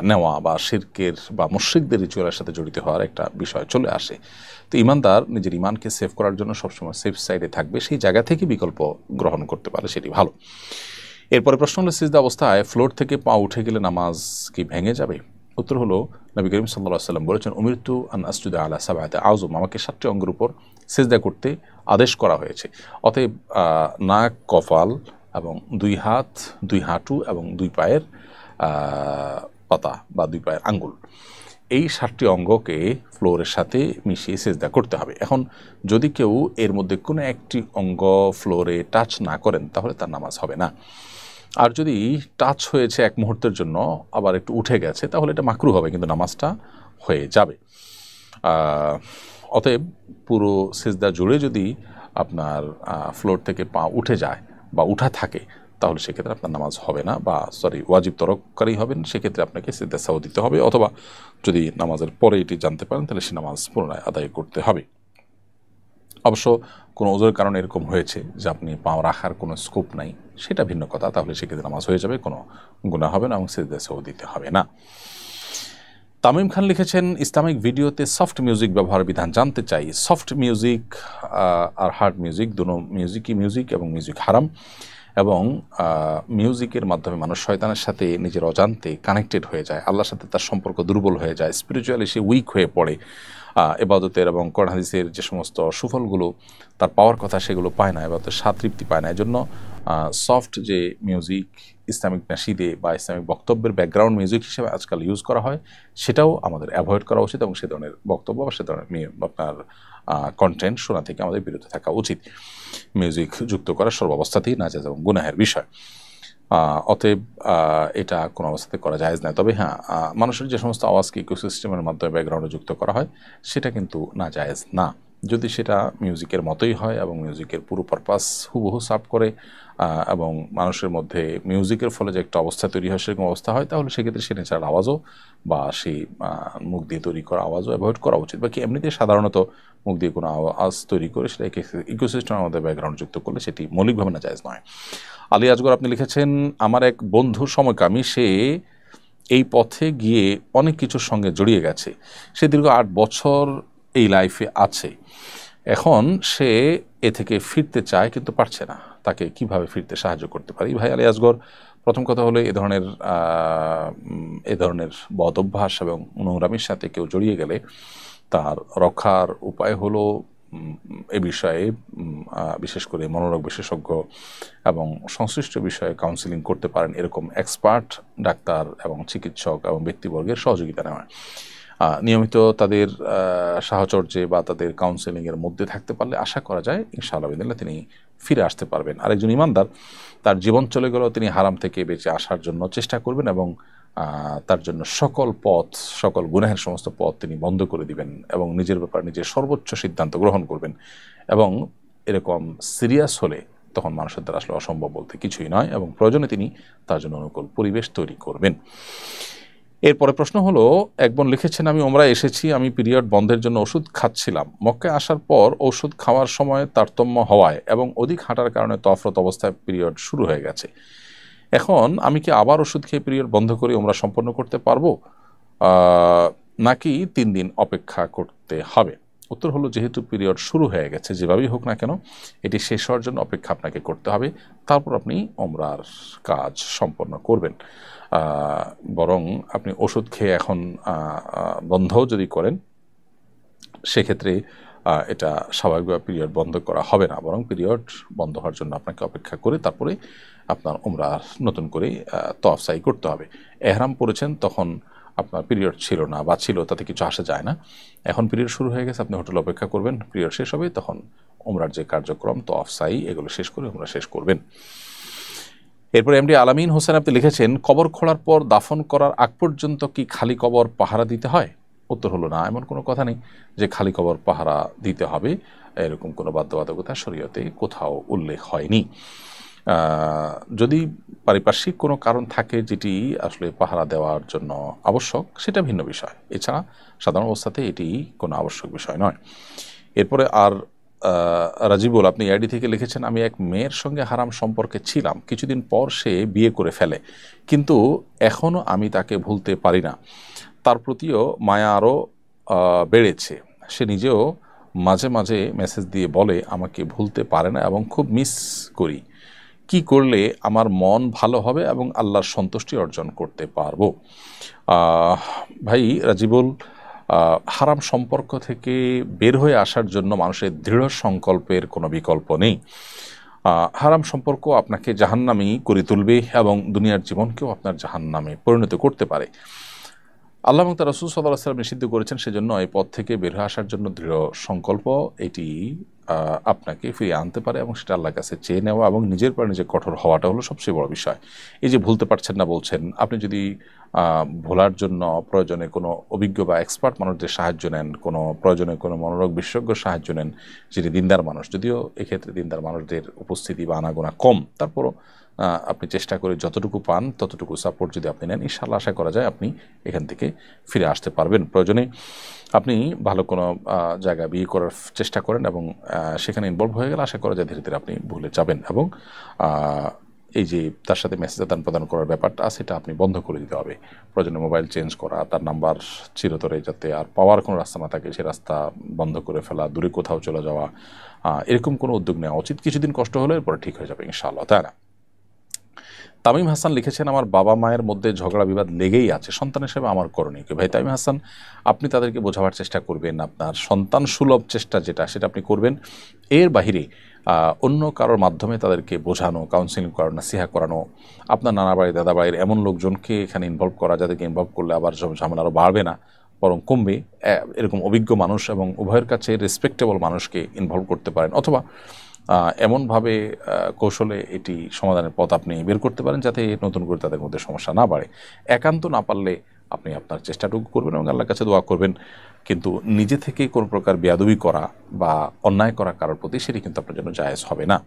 নেওয়া বা শিরকের বা মুশরিকদের রিচুয়ালের সাথে জড়িত হওয়ার একটা বিষয় চলে আসে। তো ইমানদার নিজের ইমানকে সেভ করার জন্য সবসময় সেফ সাইডে থাকবে, সেই জায়গা থেকে বিকল্প গ্রহণ করতে পারে, সেটি ভালো। এরপরে প্রশ্ন হলো, সিজদা অবস্থায় ফ্লোর থেকে পা উঠে গেলে নামাজ কি ভেঙে যাবে? উত্তর হলো, নবী করিম সাল্লাল্লাহু আলাইহি ওয়াসাল্লাম বলেছেন, উমিরতু আন আসজুদা আলা সাবআতি আযম, আমাকে 7টি অঙ্গের উপর সিজদা করতে আদেশ করা হয়েছে। অতএব নাক, কপাল এবং 2 হাত, 2 হাঁটু এবং 2 পায়ের পাতা বা 2 পায়ের আঙ্গুল, এই 7টি অঙ্গকে ফ্লোরের সাথে মিশিয়ে সিজদা করতে হবে। এখন যদি কেউ এর মধ্যে কোনো একটি অঙ্গ ফ্লোরে টাচ না করেন তাহলে তার নামাজ হবে না। আর যদি টাচ হয়েছে এক মুহূর্তের জন্য, আবার একটু উঠে গেছে, তাহলে এটা মাকরু হবে, কিন্তু নামাজটা হয়ে যাবে। অতএব পুরো সিজদা জুড়ে যদি আপনার ফ্লোর থেকে পা উঠে যায় বা উঠা থাকে, তাহলে সেক্ষেত্রে আপনার নামাজ হবে না, বা ওয়াজিব তরককারী হবেন, সেক্ষেত্রে আপনাকে সিজদা সাহু দিতে হবে, অথবা যদি নামাজের পরে এটি জানতে পারেন তাহলে সে নামাজ পুনরায় আদায় করতে হবে। অবশ্য কোনো ওজোরের কারণে এরকম হয়েছে যে আপনি পা রাখার কোনো স্কোপ নাই, সেটা ভিন্ন কথা, তাহলে সেক্ষেত্রে নামাজ হয়ে যাবে, কোনো গুনাহ হবে না এবং সিজদা সাহু দিতে হবে না। তামিম খান লিখেছেন, ইসলামিক ভিডিওতে সফট মিউজিক ব্যবহারের বিধান জানতে চাই। সফট মিউজিক আর হার্ড মিউজিক, দুটো মিউজিকই মিউজিক এবং মিউজিক হারাম, এবং মিউজিকের মাধ্যমে মানুষ শয়তানের সাথে নিজের অজান্তে কানেক্টেড হয়ে যায়, আল্লাহর সাথে তার সম্পর্ক দুর্বল হয়ে যায়, স্পিরিচুয়ালি সে উইক হয়ে পড়ে, ইবাদতের এবং কোরআন হাদিসের যে সমস্ত সুফলগুলো তার পাওয়ার কথা সেগুলো পায় না, ইবাদতের স্বাদ তৃপ্তি পায় না। এজন্য সফট যে মিউজিক ইসলামিক নাশিদে বা ইসলামিক বক্তব্যের ব্যাকগ্রাউন্ড মিউজিক হিসেবে আজকাল ইউজ করা হয়, সেটাও আমাদের অ্যাভয়েড করা উচিত, এবং সে ধরনের বক্তব্য বা সে ধরনের আপনার কন্টেন্ট শোনা থেকে আমাদের বিরত থাকা উচিত। মিউজিক যুক্ত করা সর্বাবস্থাতেই নাজায়েজ এবং গুনাহের বিষয়। অতএব এটা কোনো অবস্থাতে করা জায়েজ নয়। তবে হ্যাঁ, মানুষের যে সমস্ত আওয়াজকে ইকোসিস্টেমের মাধ্যমে ব্যাকগ্রাউন্ডে যুক্ত করা হয় সেটা কিন্তু নাজায়েজ না, যদি সেটা মিউজিকের মতোই হয় এবং মিউজিকের পুরো পারপাস হুবহু সার্ভ করে, এবং মানুষের মধ্যে মিউজিকের ফলে যে একটা অবস্থা তৈরি হয় সেরকম অবস্থা হয়, তাহলে সেক্ষেত্রে সে ন্যাচারাল আওয়াজও বা সেই মুখ দিয়ে তৈরি করা আওয়াজও অ্যাভয়েড করা উচিত। বাকি এমনিতে সাধারণত মুখ দিয়ে কোনো আওয়াজ তৈরি করে সেটা ইকোসিস্টেমের মধ্যে ব্যাকগ্রাউন্ড যুক্ত করলে সেটি মৌলিকভাবে নাজায়েজ নয়। আলী আজগর আপনি লিখেছেন, আমার এক বন্ধু সমকামী, সে এই পথে গিয়ে অনেক কিছুর সঙ্গে জড়িয়ে গেছে, সে দীর্ঘ 8 বছর এই লাইফে আছে, এখন সে এ থেকে ফিরতে চায় কিন্তু পারছে না, তাকে কিভাবে ফিরতে সাহায্য করতে পারি? ভাই আলী আসগর, প্রথম কথা হলো এ ধরনের বদ অভ্যাস এবং নোংরামির সাথে কেউ জড়িয়ে গেলে তার রক্ষার উপায় হলো এ বিষয়ে বিশেষ করে মনোরোগ বিশেষজ্ঞ এবং সংশ্লিষ্ট বিষয়ে কাউন্সিলিং করতে পারেন এরকম এক্সপার্ট ডাক্তার এবং চিকিৎসক এবং ব্যক্তিবর্গের সহযোগিতা নেওয়া, নিয়মিত তাদের সাহচর্যে বা তাদের কাউন্সেলিংয়ের মধ্যে থাকতে পারলে আশা করা যায় ইনশাআল্লাহ বিদিল্লাহ তিনি ফিরে আসতে পারবেন। আরেকজন ইমানদার তার জীবন চলে গেলেও তিনি হারাম থেকে বেঁচে আসার জন্য চেষ্টা করবেন এবং তার জন্য সকল গুনাহের সমস্ত পথ তিনি বন্ধ করে দিবেন এবং নিজের ব্যাপারে নিজের সর্বোচ্চ সিদ্ধান্ত গ্রহণ করবেন। এবং এরকম সিরিয়াস হলে তখন মানুষের দ্বারা আসলে অসম্ভব বলতে কিছুই নয়, এবং প্রয়োজনে তিনি তার জন্য অনুকূল পরিবেশ তৈরি করবেন। এরপরে প্রশ্ন হলো, এক বোন লিখেছেন, আমি ওমরায় এসেছি, আমি পিরিয়ড বন্ধের জন্য ওষুধ খাচ্ছিলাম। মক্কায় আসার পর ওষুধ খাওয়ার সময় তারতম্য হওয়ায় এবং অধিক হাঁটার কারণে তফরত অবস্থায় পিরিয়ড শুরু হয়ে গেছে। এখন আমি কি আবার ওষুধ খেয়ে পিরিয়ড বন্ধ করে ওমরা সম্পন্ন করতে পারবো, নাকি 3 দিন অপেক্ষা করতে হবে? উত্তর হলো, যেহেতু পিরিয়ড শুরু হয়ে গেছে, যেভাবেই হোক না কেন এটি শেষ হওয়ার জন্য অপেক্ষা আপনাকে করতে হবে, তারপর আপনি ওমরার কাজ সম্পন্ন করবেন। বরং আপনি ওষুধ খেয়ে এখন বন্ধও যদি করেন, সেক্ষেত্রে এটা স্বাভাবিকভাবে পিরিয়ড বন্ধ করা হবে না, বরং পিরিয়ড বন্ধ হওয়ার জন্য আপনাকে অপেক্ষা করে তারপরে আপনার ওমরা নতুন করে তওয়াফ সাই করতে হবে। এহরাম পরেছেন, তখন আপনার পিরিয়ড ছিল না বা ছিল, তাতে কিছু আসা যায় না। এখন পিরিয়ড শুরু হয়ে গেছে, আপনি হোটেলে অপেক্ষা করবেন, পিরিয়ড শেষ হবে, তখন ওমরার যে কার্যক্রম তওয়াফ সাই এগুলো শেষ করে ওমরা শেষ করবেন। এরপরে এমডি আলামিন হোসেন আপনি লিখেছেন, কবর খোঁড়ার পর দাফন করার আগ পর্যন্ত কি খালি কবর পাহারা দিতে হয়? উত্তর হলো, না, এমন কোনো কথা নেই যে খালি কবর পাহারা দিতে হবে, এরকম কোনো বাধ্যবাধকতা শরীয়তে কোথাও উল্লেখ হয়নি। যদি পারিপার্শ্বিক কোনো কারণ থাকে যেটি আসলে পাহারা দেওয়ার জন্য আবশ্যক, সেটা ভিন্ন বিষয়। এছাড়া সাধারণ অবস্থাতে এটি কোনো আবশ্যক বিষয় নয়। এরপরে আর রাজিবুল আপনি আইডি থেকে লিখেছেন, আমি এক মেয়ের সঙ্গে হারাম সম্পর্কে ছিলাম, কিছুদিন পর সে বিয়ে করে ফেলে, কিন্তু এখনও আমি তাকে ভুলতে পারি না। তার প্রতিও মায়া আরও বেড়েছে। সে নিজেও মাঝে মাঝে মেসেজ দিয়ে বলে আমাকে ভুলতে পারে না এবং খুব মিস করি। কি করলে আমার মন ভালো হবে এবং আল্লাহর সন্তুষ্টি অর্জন করতে পারবো? ভাই রাজিবুল, হারাম সম্পর্ক থেকে বের হয়ে আসার জন্য মানুষের দৃঢ় সংকল্পের কোনো বিকল্প নেই। হারাম সম্পর্ক আপনাকে জাহান্নামী করে তুলবে এবং দুনিয়ার জীবনকেও আপনার জাহান্নামে পরিণত করতে পারে। আল্লাহ এবং তার রাসূল সাল্লাল্লাহু আলাইহি ওয়াসাল্লাম নিষিদ্ধ করেছেন, সেজন্য এই পথ থেকে বের হয়ে আসার জন্য দৃঢ় সংকল্প এটি আপনাকে ফিরিয়ে আনতে পারে এবং সেটা আল্লাহর কাছে চেয়ে নেওয়া এবং নিজের পর নিজে কঠোর হওয়াটা হলো সবচেয়ে বড় বিষয়। এই যে ভুলতে পারছেন না বলছেন, আপনি যদি ভোলার জন্য প্রয়োজনে কোনো অভিজ্ঞ বা এক্সপার্ট মানুষদের সাহায্য নেন, কোনো প্রয়োজনে কোনো মনোরোগ বিশেষজ্ঞ সাহায্য নেন যিনি দিনদার মানুষ, যদিও এক্ষেত্রে দিনদার মানুষদের উপস্থিতি বা আনাগোনা কম, তারপরও আপনি চেষ্টা করে যতটুকু পান ততটুকু সাপোর্ট যদি আপনি নেন, ইনশাআল্লাহ আশা করা যায় আপনি এখান থেকে ফিরে আসতে পারবেন। প্রয়োজনে আপনি ভালো কোনো জায়গা বিয়ে করার চেষ্টা করেন এবং সেখানে ইনভলভ হয়ে গেলে আশা করা যায় ধীরে ধীরে আপনি ভুলে যাবেন এবং এই যে তার সাথে মেসেজ আদান প্রদান করার ব্যাপারটা সেটা আপনি বন্ধ করে দিতে হবে। প্রয়োজনে মোবাইল চেঞ্জ করা, তার নাম্বার চিরতরে যাতে আর পাওয়ার কোনো রাস্তা না থাকে সে রাস্তা বন্ধ করে ফেলা, দূরে কোথাও চলে যাওয়া, এরকম কোনো উদ্যোগ নেওয়া উচিত। কিছুদিন কষ্ট হলে এরপরে ঠিক হয়ে যাবে ইনশাআল্লাহ, তাই না? তামিম হাসান লিখেছেন, আমার বাবা মায়ের মধ্যে ঝগড়া বিবাদ লেগেই আছে, সন্তান হিসেবে আমার করণীয় কি? ভাই তামিম হাসান, আপনি তাদেরকে বোঝাবার চেষ্টা করবেন, আপনার সন্তান সুলভ চেষ্টা যেটা সেটা আপনি করবেন। এর বাহিরে অন্য কারোর মাধ্যমে তাদেরকে বোঝানো, কাউন্সিলিং করানো, নাসিহা করানো, আপনার নানা বাড়ি দাদা বাড়ির এমন লোকজনকে এখানে ইনভলভ করা যাদেরকে ইনভলভ করলে আবার ঝামেলা আরও বাড়বে না বরং কমবে, এরকম অভিজ্ঞ মানুষ এবং উভয়ের কাছে রেসপেক্টেবল মানুষকে ইনভলভ করতে পারেন, অথবা এমনভাবে কৌশলে এটি সমাধানের পথ আপনি বের করতে পারেন যাতে নতুন করে তাদের মধ্যে সমস্যা না বাড়ে। একান্ত না পারলে আপনি আপনার চেষ্টাটুকু করবেন এবং আল্লাহর কাছে দোয়া করবেন, কিন্তু নিজে থেকে কোনো প্রকার বেয়াদবি করা বা অন্যায় করা কারোর প্রতি সেটি কিন্তু আপনার জন্য জায়েজ হবে না।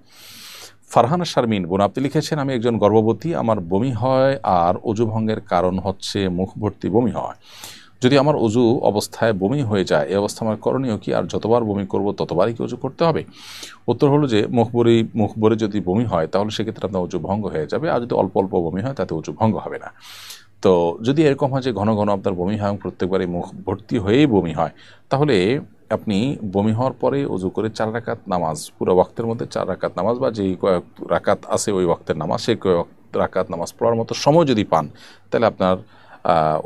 ফারহানা শারমিন বোন আপনি লিখেছেন, আমি একজন গর্ভবতী, আমার বমি হয় আর অজু ভঙ্গের কারণ হচ্ছে মুখ ভর্তি বমি হয়। যদি আমার অজু অবস্থায় বমি হয়ে যায়, এই অবস্থা আমার করণীয় কি? আর যতবার বমি করব ততবারই কি অজু করতে হবে? উত্তর হলো যে মুখ ভরে যদি বমি হয় তাহলে সেক্ষেত্রে আপনার অজু ভঙ্গ হয়ে যাবে, আর যদি অল্প অল্প বমি হয় তাতে অজু ভঙ্গ হবে না। তো যদি এরকম হয় যে ঘন ঘন আপনার বমি হয় এবং প্রত্যেকবারই মুখ ভর্তি হয়েই বমি হয়, তাহলে আপনি বমি হওয়ার পরে অজু করে 4 রাকাত নামাজ, পুরো ওয়াক্তের মধ্যে 4 রাকাত নামাজ বা যেই কয়েক রাকাত আছে ওই ওয়াক্তের নামাজ, সেই কয়েক রাকাত নামাজ পড়ার মতো সময় যদি পান তাহলে আপনার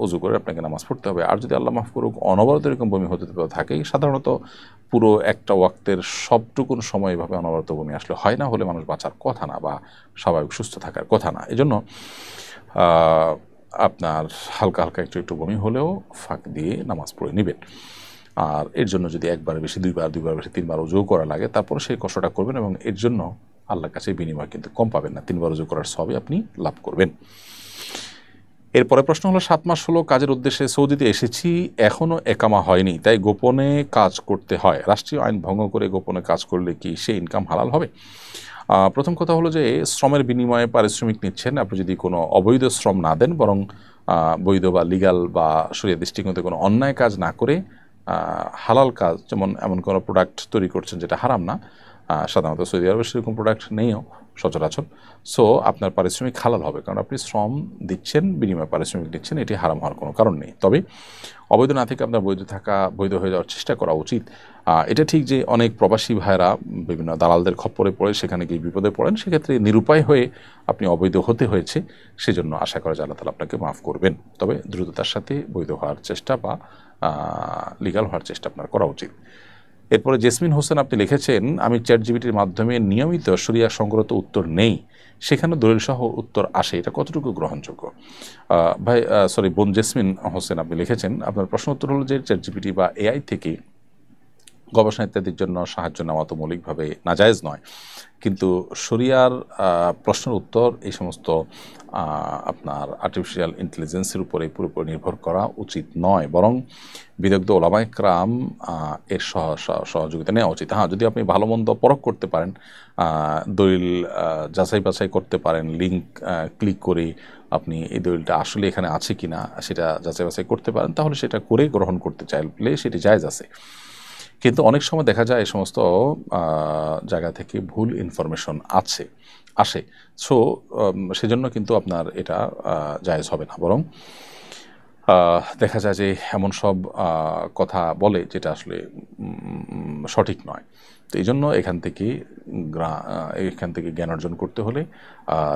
অজু করে আপনাকে নামাজ পড়তে হবে। আর যদি আল্লাহ মাফ করুক অনবরত এরকম বমি হতে থাকেই, সাধারণত পুরো একটা ওয়াক্তের সবটুকুন সময় এভাবে অনবরত বমি আসলে হয় না, হলে মানুষ বাঁচার কথা না বা স্বাভাবিক সুস্থ থাকার কথা না। এজন্য আপনার হালকা হালকা একটু একটু বমি হলেও ফাঁক দিয়ে নামাজ পড়ে নেবেন। আর এর জন্য যদি একবার বেশি দুইবার বেশি 3বার অজু করা লাগে তারপর সেই কষ্টটা করবেন এবং এর জন্য আল্লাহর কাছে বিনিময় কিন্তু কম পাবেন না, 3বার অজু করার সবই আপনি লাভ করবেন। এরপরে প্রশ্ন হলো, 7 মাস হলো কাজের উদ্দেশ্যে সৌদিতে এসেছি, এখনও একামা হয়নি, তাই গোপনে কাজ করতে হয়। রাষ্ট্রীয় আইন ভঙ্গ করে গোপনে কাজ করলে কি সে ইনকাম হালাল হবে? প্রথম কথা হলো যে শ্রমের বিনিময়ে পারিশ্রমিক নিচ্ছেন। আপনি যদি কোনো অবৈধ শ্রম না দেন, বরং বৈধ বা লিগাল বা শরিয়া দৃষ্টিকোণে কোনো অন্যায় কাজ না করে হালাল কাজ, যেমন এমন কোনো প্রোডাক্ট তৈরি করছেন যেটা হারাম না, সাধারণত সৌদি আরবে সেরকম প্রোডাক্ট নেইও সচরাচর, সো আপনার পারিশ্রমিক হালাল হবে, কারণ আপনি শ্রম দিচ্ছেন, বিনিময়ে পারিশ্রমিক দিচ্ছেন, এটি হারাম হওয়ার কোনো কারণ নেই। তবে অবৈধ না থেকে আপনার বৈধ হয়ে যাওয়ার চেষ্টা করা উচিত। এটা ঠিক যে অনেক প্রবাসী ভাইরা বিভিন্ন দালালদের খপ্পরে পড়ে সেখানে গিয়ে বিপদে পড়েন, সেক্ষেত্রে নিরুপায় হয়ে আপনি অবৈধ হতে হয়েছে, সেজন্য আশা করা যায় আল্লাহ তাআলা আপনাকে মাফ করবেন। তবে দ্রুততার সাথে বৈধ হওয়ার চেষ্টা বা লিগাল হওয়ার চেষ্টা আপনার করা উচিত। এরপরে জেসমিন হোসেন আপনি লিখেছেন, আমি চ্যাটজিপিটির মাধ্যমে নিয়মিত শরিয়া সংক্রান্ত উত্তর নেই, সেখানে দলিলসহ উত্তর আসে, এটা কতটুকু গ্রহণযোগ্য? বোন জেসমিন হোসেন আপনি লিখেছেন, আপনার প্রশ্ন উত্তর হলো যে চ্যাটজিপিটি বা এআই থেকে গবেষণা ইত্যাদির জন্য সাহায্য নেওয়া তো মৌলিকভাবে নাজায়েজ নয়, কিন্তু শরিয়ার প্রশ্নের উত্তর এই সমস্ত আপনার আর্টিফিশিয়াল ইন্টেলিজেন্সের উপরে পুরোপুরি নির্ভর করা উচিত নয়, বরং বিদগ্ধ ওলামায়ে কেরাম এর সহযোগিতা নেওয়া উচিত। হ্যাঁ, যদি আপনি ভালো মন্দ পরখ করতে পারেন, দলিল যাচাই বাছাই করতে পারেন, লিঙ্ক ক্লিক করে আপনি এই দলিলটা আসলে এখানে আছে কিনা সেটা যাচাই বাছাই করতে পারেন, তাহলে সেটা করে গ্রহণ করতে চাইলে সেটি জায়েজ আছে। কিন্তু অনেক সময় দেখা যায় এই সমস্ত জায়গা থেকে ভুল ইনফরমেশন আসে, সো সেজন্য কিন্তু আপনার এটা জায়েজ হবে না, বরং দেখা যায় যে এমন সব কথা বলে যেটা আসলে সঠিক নয়। তো এই জন্য এখান থেকে জ্ঞান অর্জন করতে হলে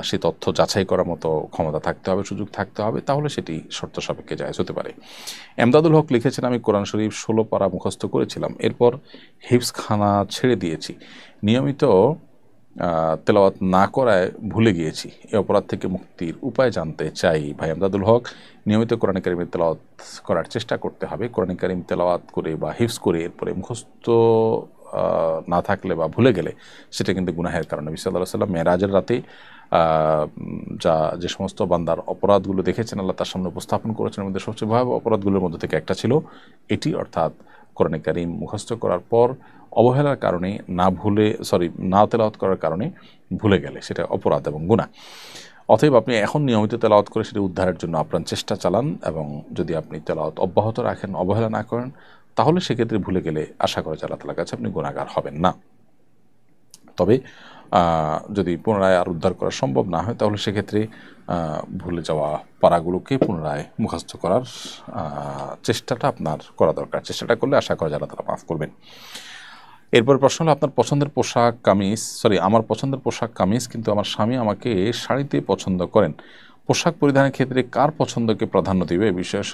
সে তথ্য যাচাই করার মতো ক্ষমতা থাকতে হবে, সুযোগ থাকতে হবে, তাহলে সেটি শর্ত সাপেক্ষে জায়েজ হতে পারে। এমদাদুল হক লিখেছেন, আমি কোরআন শরীফ 16 পারা মুখস্থ করেছিলাম, এরপর হিফজখানা ছেড়ে দিয়েছি, নিয়মিত তেলাওয়াত না করায় ভুলে গিয়েছি, এই অপরাধ থেকে মুক্তির উপায় জানতে চাই। ভাই এমদাদুল হক, নিয়মিত কোরআন কারীমের তেলাওয়াত করার চেষ্টা করতে হবে। কোরআন কারীম তেলাওয়াত করে বা হিফজ করে এরপরে মুখস্থ না থাকলে বা ভুলে গেলে সেটা কিন্তু গুনাহের কারণ। নবী সাল্লাল্লাহু আলাইহি ওয়াসাল্লাম মেরাজের রাতে যে সমস্ত বান্দার অপরাধগুলো দেখেছেন, আল্লাহ তার সামনে উপস্থাপন করেছেন, এর মধ্যে সবচেয়ে ভয়াবহ অপরাধগুলোর মধ্যে থেকে একটা ছিল এটি, অর্থাৎ কোরআন কারীম মুখস্থ করার পর অবহেলার কারণে না তেলাওয়াত করার কারণে ভুলে গেলে সেটা অপরাধ এবং গুনাহ। অতএব আপনি এখন নিয়মিত তেলাওয়াত করে সেটি উদ্ধারের জন্য আপ্রাণ চেষ্টা চালান, এবং যদি আপনি তেলাওয়াত অব্যাহত রাখেন, অবহেলা না করেন, তাহলে সেক্ষেত্রে ভুলে গেলে আশা করা যায় আল্লাহ তাআলার কাছে আপনি গুনাহগার হবেন না। তবে যদি পুনরায় আর উদ্ধার করা সম্ভব না হয়, তাহলে সেক্ষেত্রে ভুলে যাওয়া পারাগুলোকে পুনরায় মুখস্থ করার চেষ্টাটা আপনার করা দরকার। চেষ্টাটা করলে আশা করা যায় আল্লাহ তাআলা মাফ করবেন। এরপর প্রশ্ন হলো, আমার পছন্দের পোশাক কামিজ, কিন্তু আমার স্বামী আমাকে শাড়িতে পছন্দ করেন। পোশাক পরিধানের ক্ষেত্রে কার পছন্দকে প্রাধান্য দিবে? এ বিষয়ে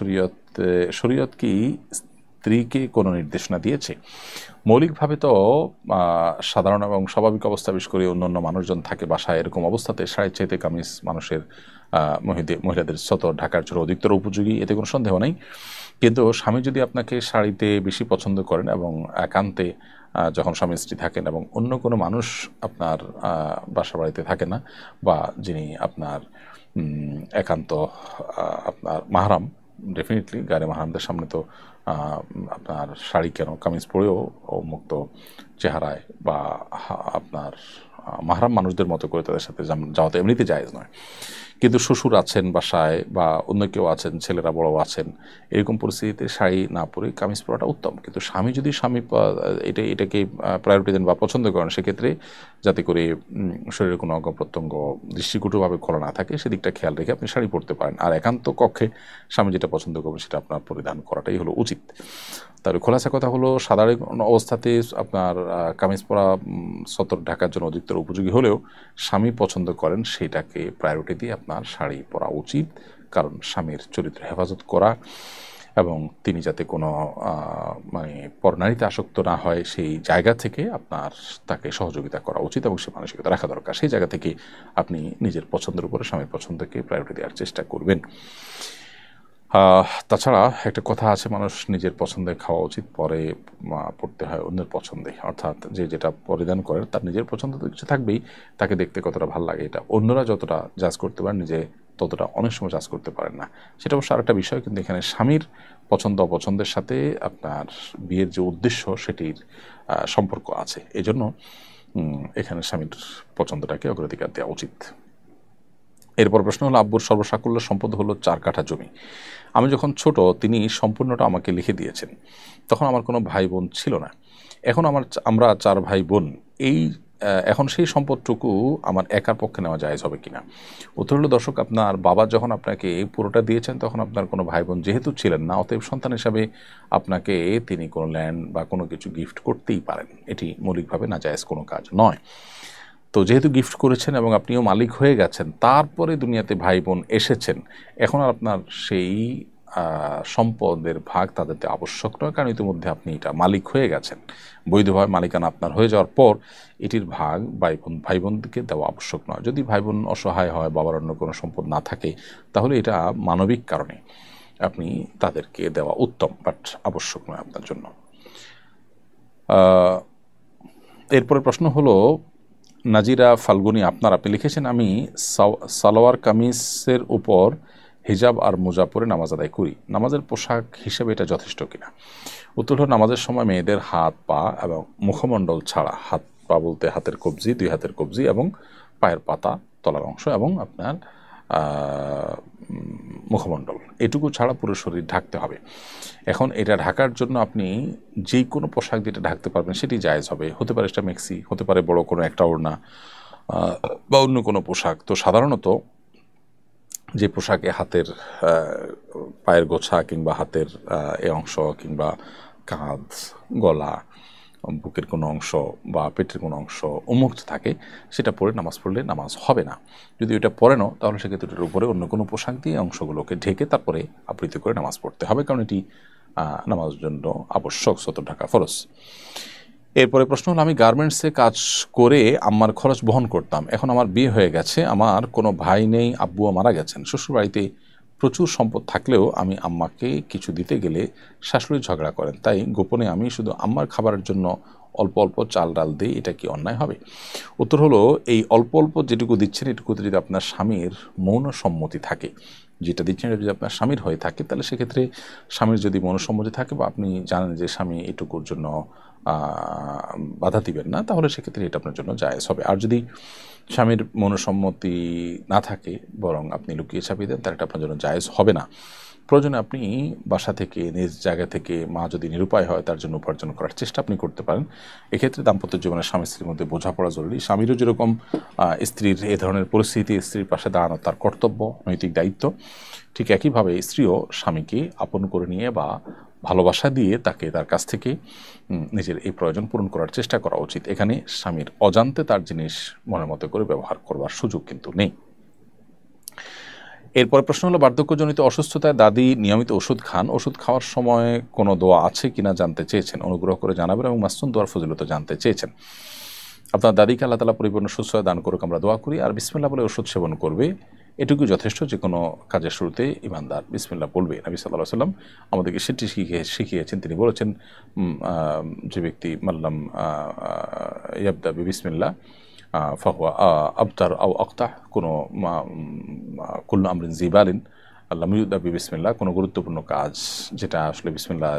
শরীয়ত কি স্ত্রীকে কোনো নির্দেশনা দিয়েছে? মৌলিকভাবে তো সাধারণ এবং স্বাভাবিক অবস্থা, বিশেষ করে অন্যান্য মানুষজন থাকে বাসায়, এরকম অবস্থাতে শাড়ির চাইতে কামিজ মানুষের মহিলাদের সতর ঢাকার জন্য অধিকতর উপযোগী, এতে কোনো সন্দেহ নেই। কিন্তু স্বামী যদি আপনাকে শাড়িতে বেশি পছন্দ করেন এবং একান্তে যখন স্বামী স্ত্রী থাকেন এবং অন্য কোনো মানুষ আপনার বাসা বাড়িতে থাকে না, বা যিনি আপনার একান্ত আপনার মাহরাম, ডেফিনেটলি গায়ে মাহরামদের সামনে তো আপনার শাড়ি কেন, কামিজ পরেও মুক্ত চেহারায় বা আপনার মাহরাম মানুষদের মতো করে তাদের সাথে যাওয়া তো এমনিতে জায়েজ নয়। কিন্তু শ্বশুর আছেন বাসায় বা অন্য কেউ আছেন, ছেলেরা বড় আছেন, এরকম পরিস্থিতিতে শাড়ি না পরে কামিজ পরাটা উত্তম। কিন্তু স্বামী যদি এটাকে প্রায়োরিটি দেন বা পছন্দ করেন, সেক্ষেত্রে যাতে করে শরীরের কোনো অঙ্গ প্রত্যঙ্গ দৃষ্টিকটুভাবে খোলা না থাকে, সেদিকটা খেয়াল রেখে আপনি শাড়ি পরতে পারেন। আর একান্ত কক্ষে স্বামী যেটা পছন্দ করবে সেটা আপনার পরিধান করাটাই হলো উচিত। তবে খোলাসা কথা হলো, সাধারণ অবস্থাতে আপনার কামিজ পরা সতর ঢাকার জন্য অধিকতর উপযোগী হলেও স্বামী পছন্দ করেন, সেটাকে প্রায়োরিটি দিয়ে আপনার শাড়ি পরা উচিত। কারণ স্বামীর চরিত্র হেফাজত করা এবং তিনি যাতে কোনো পরনারীতে আসক্ত না হয়, সেই জায়গা থেকে আপনার তাকে সহযোগিতা করা উচিত এবং সে মানসিকতা রাখা দরকার। সেই জায়গা থেকে আপনি নিজের পছন্দের উপরে স্বামীর পছন্দকে প্রায়োরিটি দেওয়ার চেষ্টা করবেন। তাছাড়া একটা কথা আছে, মানুষ নিজের পছন্দে খাওয়া উচিত, পরে পড়তে হয় অন্যের পছন্দে। অর্থাৎ যে যেটা পরিধান করেন তার নিজের পছন্দ তো কিছু থাকবেই, তাকে দেখতে কতটা ভালো লাগে এটা অন্যরা যতটা জাজ করতে পারেন, নিজে ততটা অনেক সময় জাজ করতে পারেন না। সেটা অবশ্য আরেকটা বিষয়, কিন্তু এখানে স্বামীর পছন্দ অপছন্দের সাথে আপনার বিয়ের যে উদ্দেশ্য সেটির সম্পর্ক আছে। এজন্য এখানে স্বামীর পছন্দটাকে অগ্রাধিকার দেওয়া উচিত। এরপর প্রশ্ন হলো, আব্বুর সর্বসাকুল্য সম্পদ হলো 4 কাঠা জমি। আমি যখন ছোট তিনি সম্পূর্ণটা আমাকে লিখে দিয়েছেন। তখন আমার কোনো ভাই বোন ছিল না। এখন আমরা 4 ভাই বোন। এখন সেই সম্পদটুকু আমার একার পক্ষে নেওয়া জায়েজ হবে কিনা? উত্তর হলো, দর্শক, আপনার বাবা যখন আপনাকে পুরোটা দিয়েছেন তখন আপনার কোনো ভাই বোন যেহেতু ছিলেন না, অতএব সন্তান হিসাবে আপনাকে তিনি কোনো ল্যান্ড বা কোনো কিছু গিফট করতেই পারেন। এটি মৌলিকভাবে নাজায়েজ কোনো কাজ নয়। তো যেহেতু গিফট করেছেন এবং আপনিও মালিক হয়ে গেছেন, তারপরে দুনিয়াতে ভাই বোন এসেছেন, এখন আর আপনার সেই সম্পদের ভাগ তাদেরতে আবশ্যক নয়, কারণ ইতিমধ্যে আপনি এটা মালিক হয়ে গেছেন। বৈধভাবে মালিকানা আপনার হয়ে যাওয়ার পর এটির ভাগ ভাই বোনকে দেওয়া আবশ্যক নয়। যদি ভাই বোন অসহায় হয়, বাবার অন্য কোনো সম্পদ না থাকে, তাহলে এটা মানবিক কারণে আপনি তাদেরকে দেওয়া উত্তম, বাট আবশ্যক নয় আপনার জন্য। এরপরে প্রশ্ন হলো, নাজিরা ফাল্গুনি আপনি লিখেছেন, আমি সালোয়ার কামিজের উপর হিজাব আর মোজা পরে নামাজ আদায় করি, নামাজের পোশাক হিসেবে এটা যথেষ্ট কিনা? উত্তর হলো, নামাজের সময় মেয়েদের হাত পা এবং মুখমণ্ডল ছাড়া, হাত পা বলতে হাতের কবজি, 2 হাতের কবজি এবং পায়ের পাতা, তলার অংশ এবং আপনার মুখমণ্ডল, এটুকু ছাড়া পুরো শরীর ঢাকতে হবে। এখন এটা ঢাকার জন্য আপনি যে কোনো পোশাক যেটা ঢাকতে পারবেন সেটি জায়েজ হবে। হতে পারে সেটা মেক্সি, হতে পারে বড় কোনো একটা ওড়না বা অন্য কোনো পোশাক। তো সাধারণত যে পোশাকে হাতের পায়ের গোছা কিংবা হাতের এ অংশ কিংবা কাঁধ, গলা, বুকের কোনো অংশ বা পেটের কোনো অংশ উন্মুক্ত থাকে, সেটা পরে নামাজ পড়লে নামাজ হবে না। যদি ওইটা পরে নাও, তাহলে সেক্ষেত্রে এটার উপরে অন্য কোনো পোশাক দিয়ে অংশগুলোকে ঢেকে তারপরে আবৃত করে নামাজ পড়তে হবে, কারণ এটি নামাজের জন্য আবশ্যক, সতর ঢাকা ফরজ। এরপরে প্রশ্ন হলো, আমি গার্মেন্টসে কাজ করে আম্মার খরচ বহন করতাম। এখন আমার বিয়ে হয়ে গেছে, আমার কোনো ভাই নেই, আব্বুও মারা গেছেন। শ্বশুরবাড়িতে প্রচুর সম্পদ থাকলেও আমি আম্মাকে কিছু দিতে গেলে শাশুড়ি ঝগড়া করেন, তাই গোপনে আমি শুধু আম্মার খাবারের জন্য অল্প অল্প চাল ডাল দিই, এটা কি অন্যায় হবে? উত্তর হলো, এই অল্প অল্প যেটুকু দিচ্ছেন এটুকুতে যদি আপনার স্বামীর মৌন সম্মতি থাকে, যেটা দিচ্ছেন এটা যদি আপনার স্বামীর হয়ে থাকে, তাহলে সেক্ষেত্রে স্বামীর যদি মনসম্মতি থাকে বা আপনি জানেন যে স্বামী এটুকুর জন্য বাধা দিবেন না, তাহলে সেক্ষেত্রে এটা আপনার জন্য জায়েজ হবে। আর যদি স্বামীর মনসম্মতি না থাকে, বরং আপনি লুকিয়ে ছাপিয়ে দেন, তাহলে এটা আপনার জন্য জায়েজ হবে না। প্রয়োজনে আপনি বাসা থেকে, নিজ জায়গা থেকে, মা যদি নিরুপায় হয় তার জন্য উপার্জন করার চেষ্টা আপনি করতে পারেন। এক্ষেত্রে দাম্পত্য জীবনে স্বামী স্ত্রীর মধ্যে বোঝাপড়া জরুরি। স্বামীরও যেরকম স্ত্রীর এ ধরনের পরিস্থিতি স্ত্রীর পাশে দাঁড়ানো তার কর্তব্য, নৈতিক দায়িত্ব, ঠিক একইভাবে স্ত্রীও স্বামীকে আপন করে নিয়ে বা ভালোবাসা দিয়ে তাকে তার কাছ থেকে নিজের এই প্রয়োজন পূরণ করার চেষ্টা করা উচিত। এখানে স্বামীর অজান্তে তার জিনিস মনের মতো করে ব্যবহার করবার সুযোগ কিন্তু নেই। এরপরে প্রশ্ন হলো, বার্ধক্যজনিত অসুস্থতায় দাদি নিয়মিত ওষুধ খান, ওষুধ খাওয়ার সময় কোনো দোয়া আছে কিনা জানতে চেয়েছেন, অনুগ্রহ করে জানাবেন, এবং মাসনুন দোয়ার ফজিলত জানতে চেয়েছেন। আপনার দাদিকে আল্লাহ তাআলা পরিপূর্ণ সুস্থতা দান করুক, আমরা দোয়া করি। আর বিসমিল্লাহ বলে ওষুধ সেবন করবে, এটুকু যথেষ্ট। যে কোনো কাজের শুরুতে ইমানদার বিসমিল্লাহ বলবে। নবী সাল্লাল্লাহু আলাইহি ওয়াসাল্লাম আমাদেরকে সেটি শিখিয়েছেন। তিনি বলেছেন, যে ব্যক্তি মাল্লাম ইয়াবদা বিসমিল্লাহ ফাহুয়া আবতার আও আক্তাহ, কোনো কুল্লু আমরিন জিবালিন আল্লাহ ইউদা বিসমিল্লাহ, কোনো গুরুত্বপূর্ণ কাজ যেটা আসলে বিসমিল্লাহ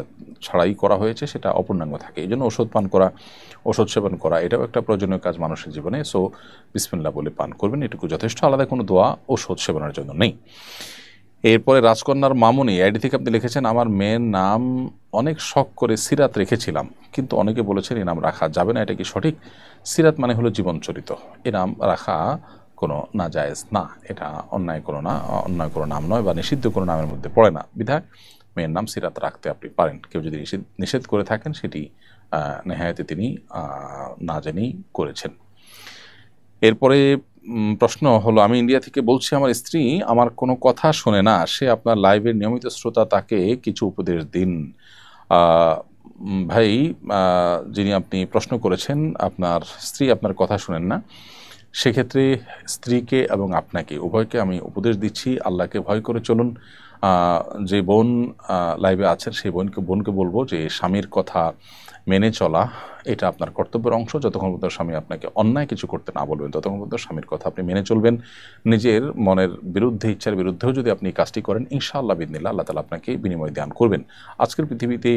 ছাড়াই করা হয়েছে সেটা অপূর্ণাঙ্গ থাকে। এই জন্য ওষুধ পান করা, ওষুধ সেবন করা, এটাও একটা প্রয়োজনীয় কাজ মানুষের জীবনে। সো বিসমিল্লাহ বলে পান করবেন, এটুকু যথেষ্ট। আলাদা কোনো দোয়া ওষুধ সেবনের জন্য নেই। এরপরে রাজকন্যার মামুনি আইডি থেকে আপনি লিখেছেন, আমার মেয়ের নাম অনেক শখ করে সিরাত রেখেছিলাম, কিন্তু অনেকে বলেছেন এই নাম রাখা যাবে না, এটা কি সঠিক? সিরাত মানে হলো জীবনচরিত, এ নাম রাখা কোনো নাজায়েজ না, এটা অন্যায় কোনো নাম নয় বা নিষিদ্ধ কোনো নামের মধ্যে পড়ে না। বিধায় মেয়ের নাম সিরাত রাখতে আপনি পারেন। কেউ যদি নিষেধ করে থাকেন সেটি নেহায়েতে তিনি না জেনেই করেছেন। এরপরে প্রশ্ন হলো, আমি ইন্ডিয়া থেকে বলছি, আমার স্ত্রী আমার কোনো কথা শোনে না, সে আপনার লাইভের নিয়মিত শ্রোতা, তাকে কিছু উপদেশ দিন। ভাই, যিনি আপনি প্রশ্ন করেছেন, আপনার স্ত্রী আপনার কথা শোনেন না, সেক্ষেত্রে স্ত্রীকে এবং আপনাকে উভয়কে আমি উপদেশ দিচ্ছি, আল্লাহকে ভয় করে চলুন। যে বোন লাইভে আছেন সেই বোনকে বলবো যে স্বামীর কথা মেনে চলা এটা আপনার কর্তব্যের অংশ। যতক্ষণ পর্যন্ত স্বামী আপনাকে অন্যায় কিছু করতে না বলবেন ততক্ষণ পর্যন্ত স্বামীর কথা আপনি মেনে চলবেন। নিজের মনের বিরুদ্ধে, ইচ্ছার বিরুদ্ধেও যদি আপনি কাজটি করেন, ইনশাআল্লাহ বিদিনিল্লাহ আল্লাহ তাআলা আপনাকে বিনিময় দান করবেন। আজকের পৃথিবীতে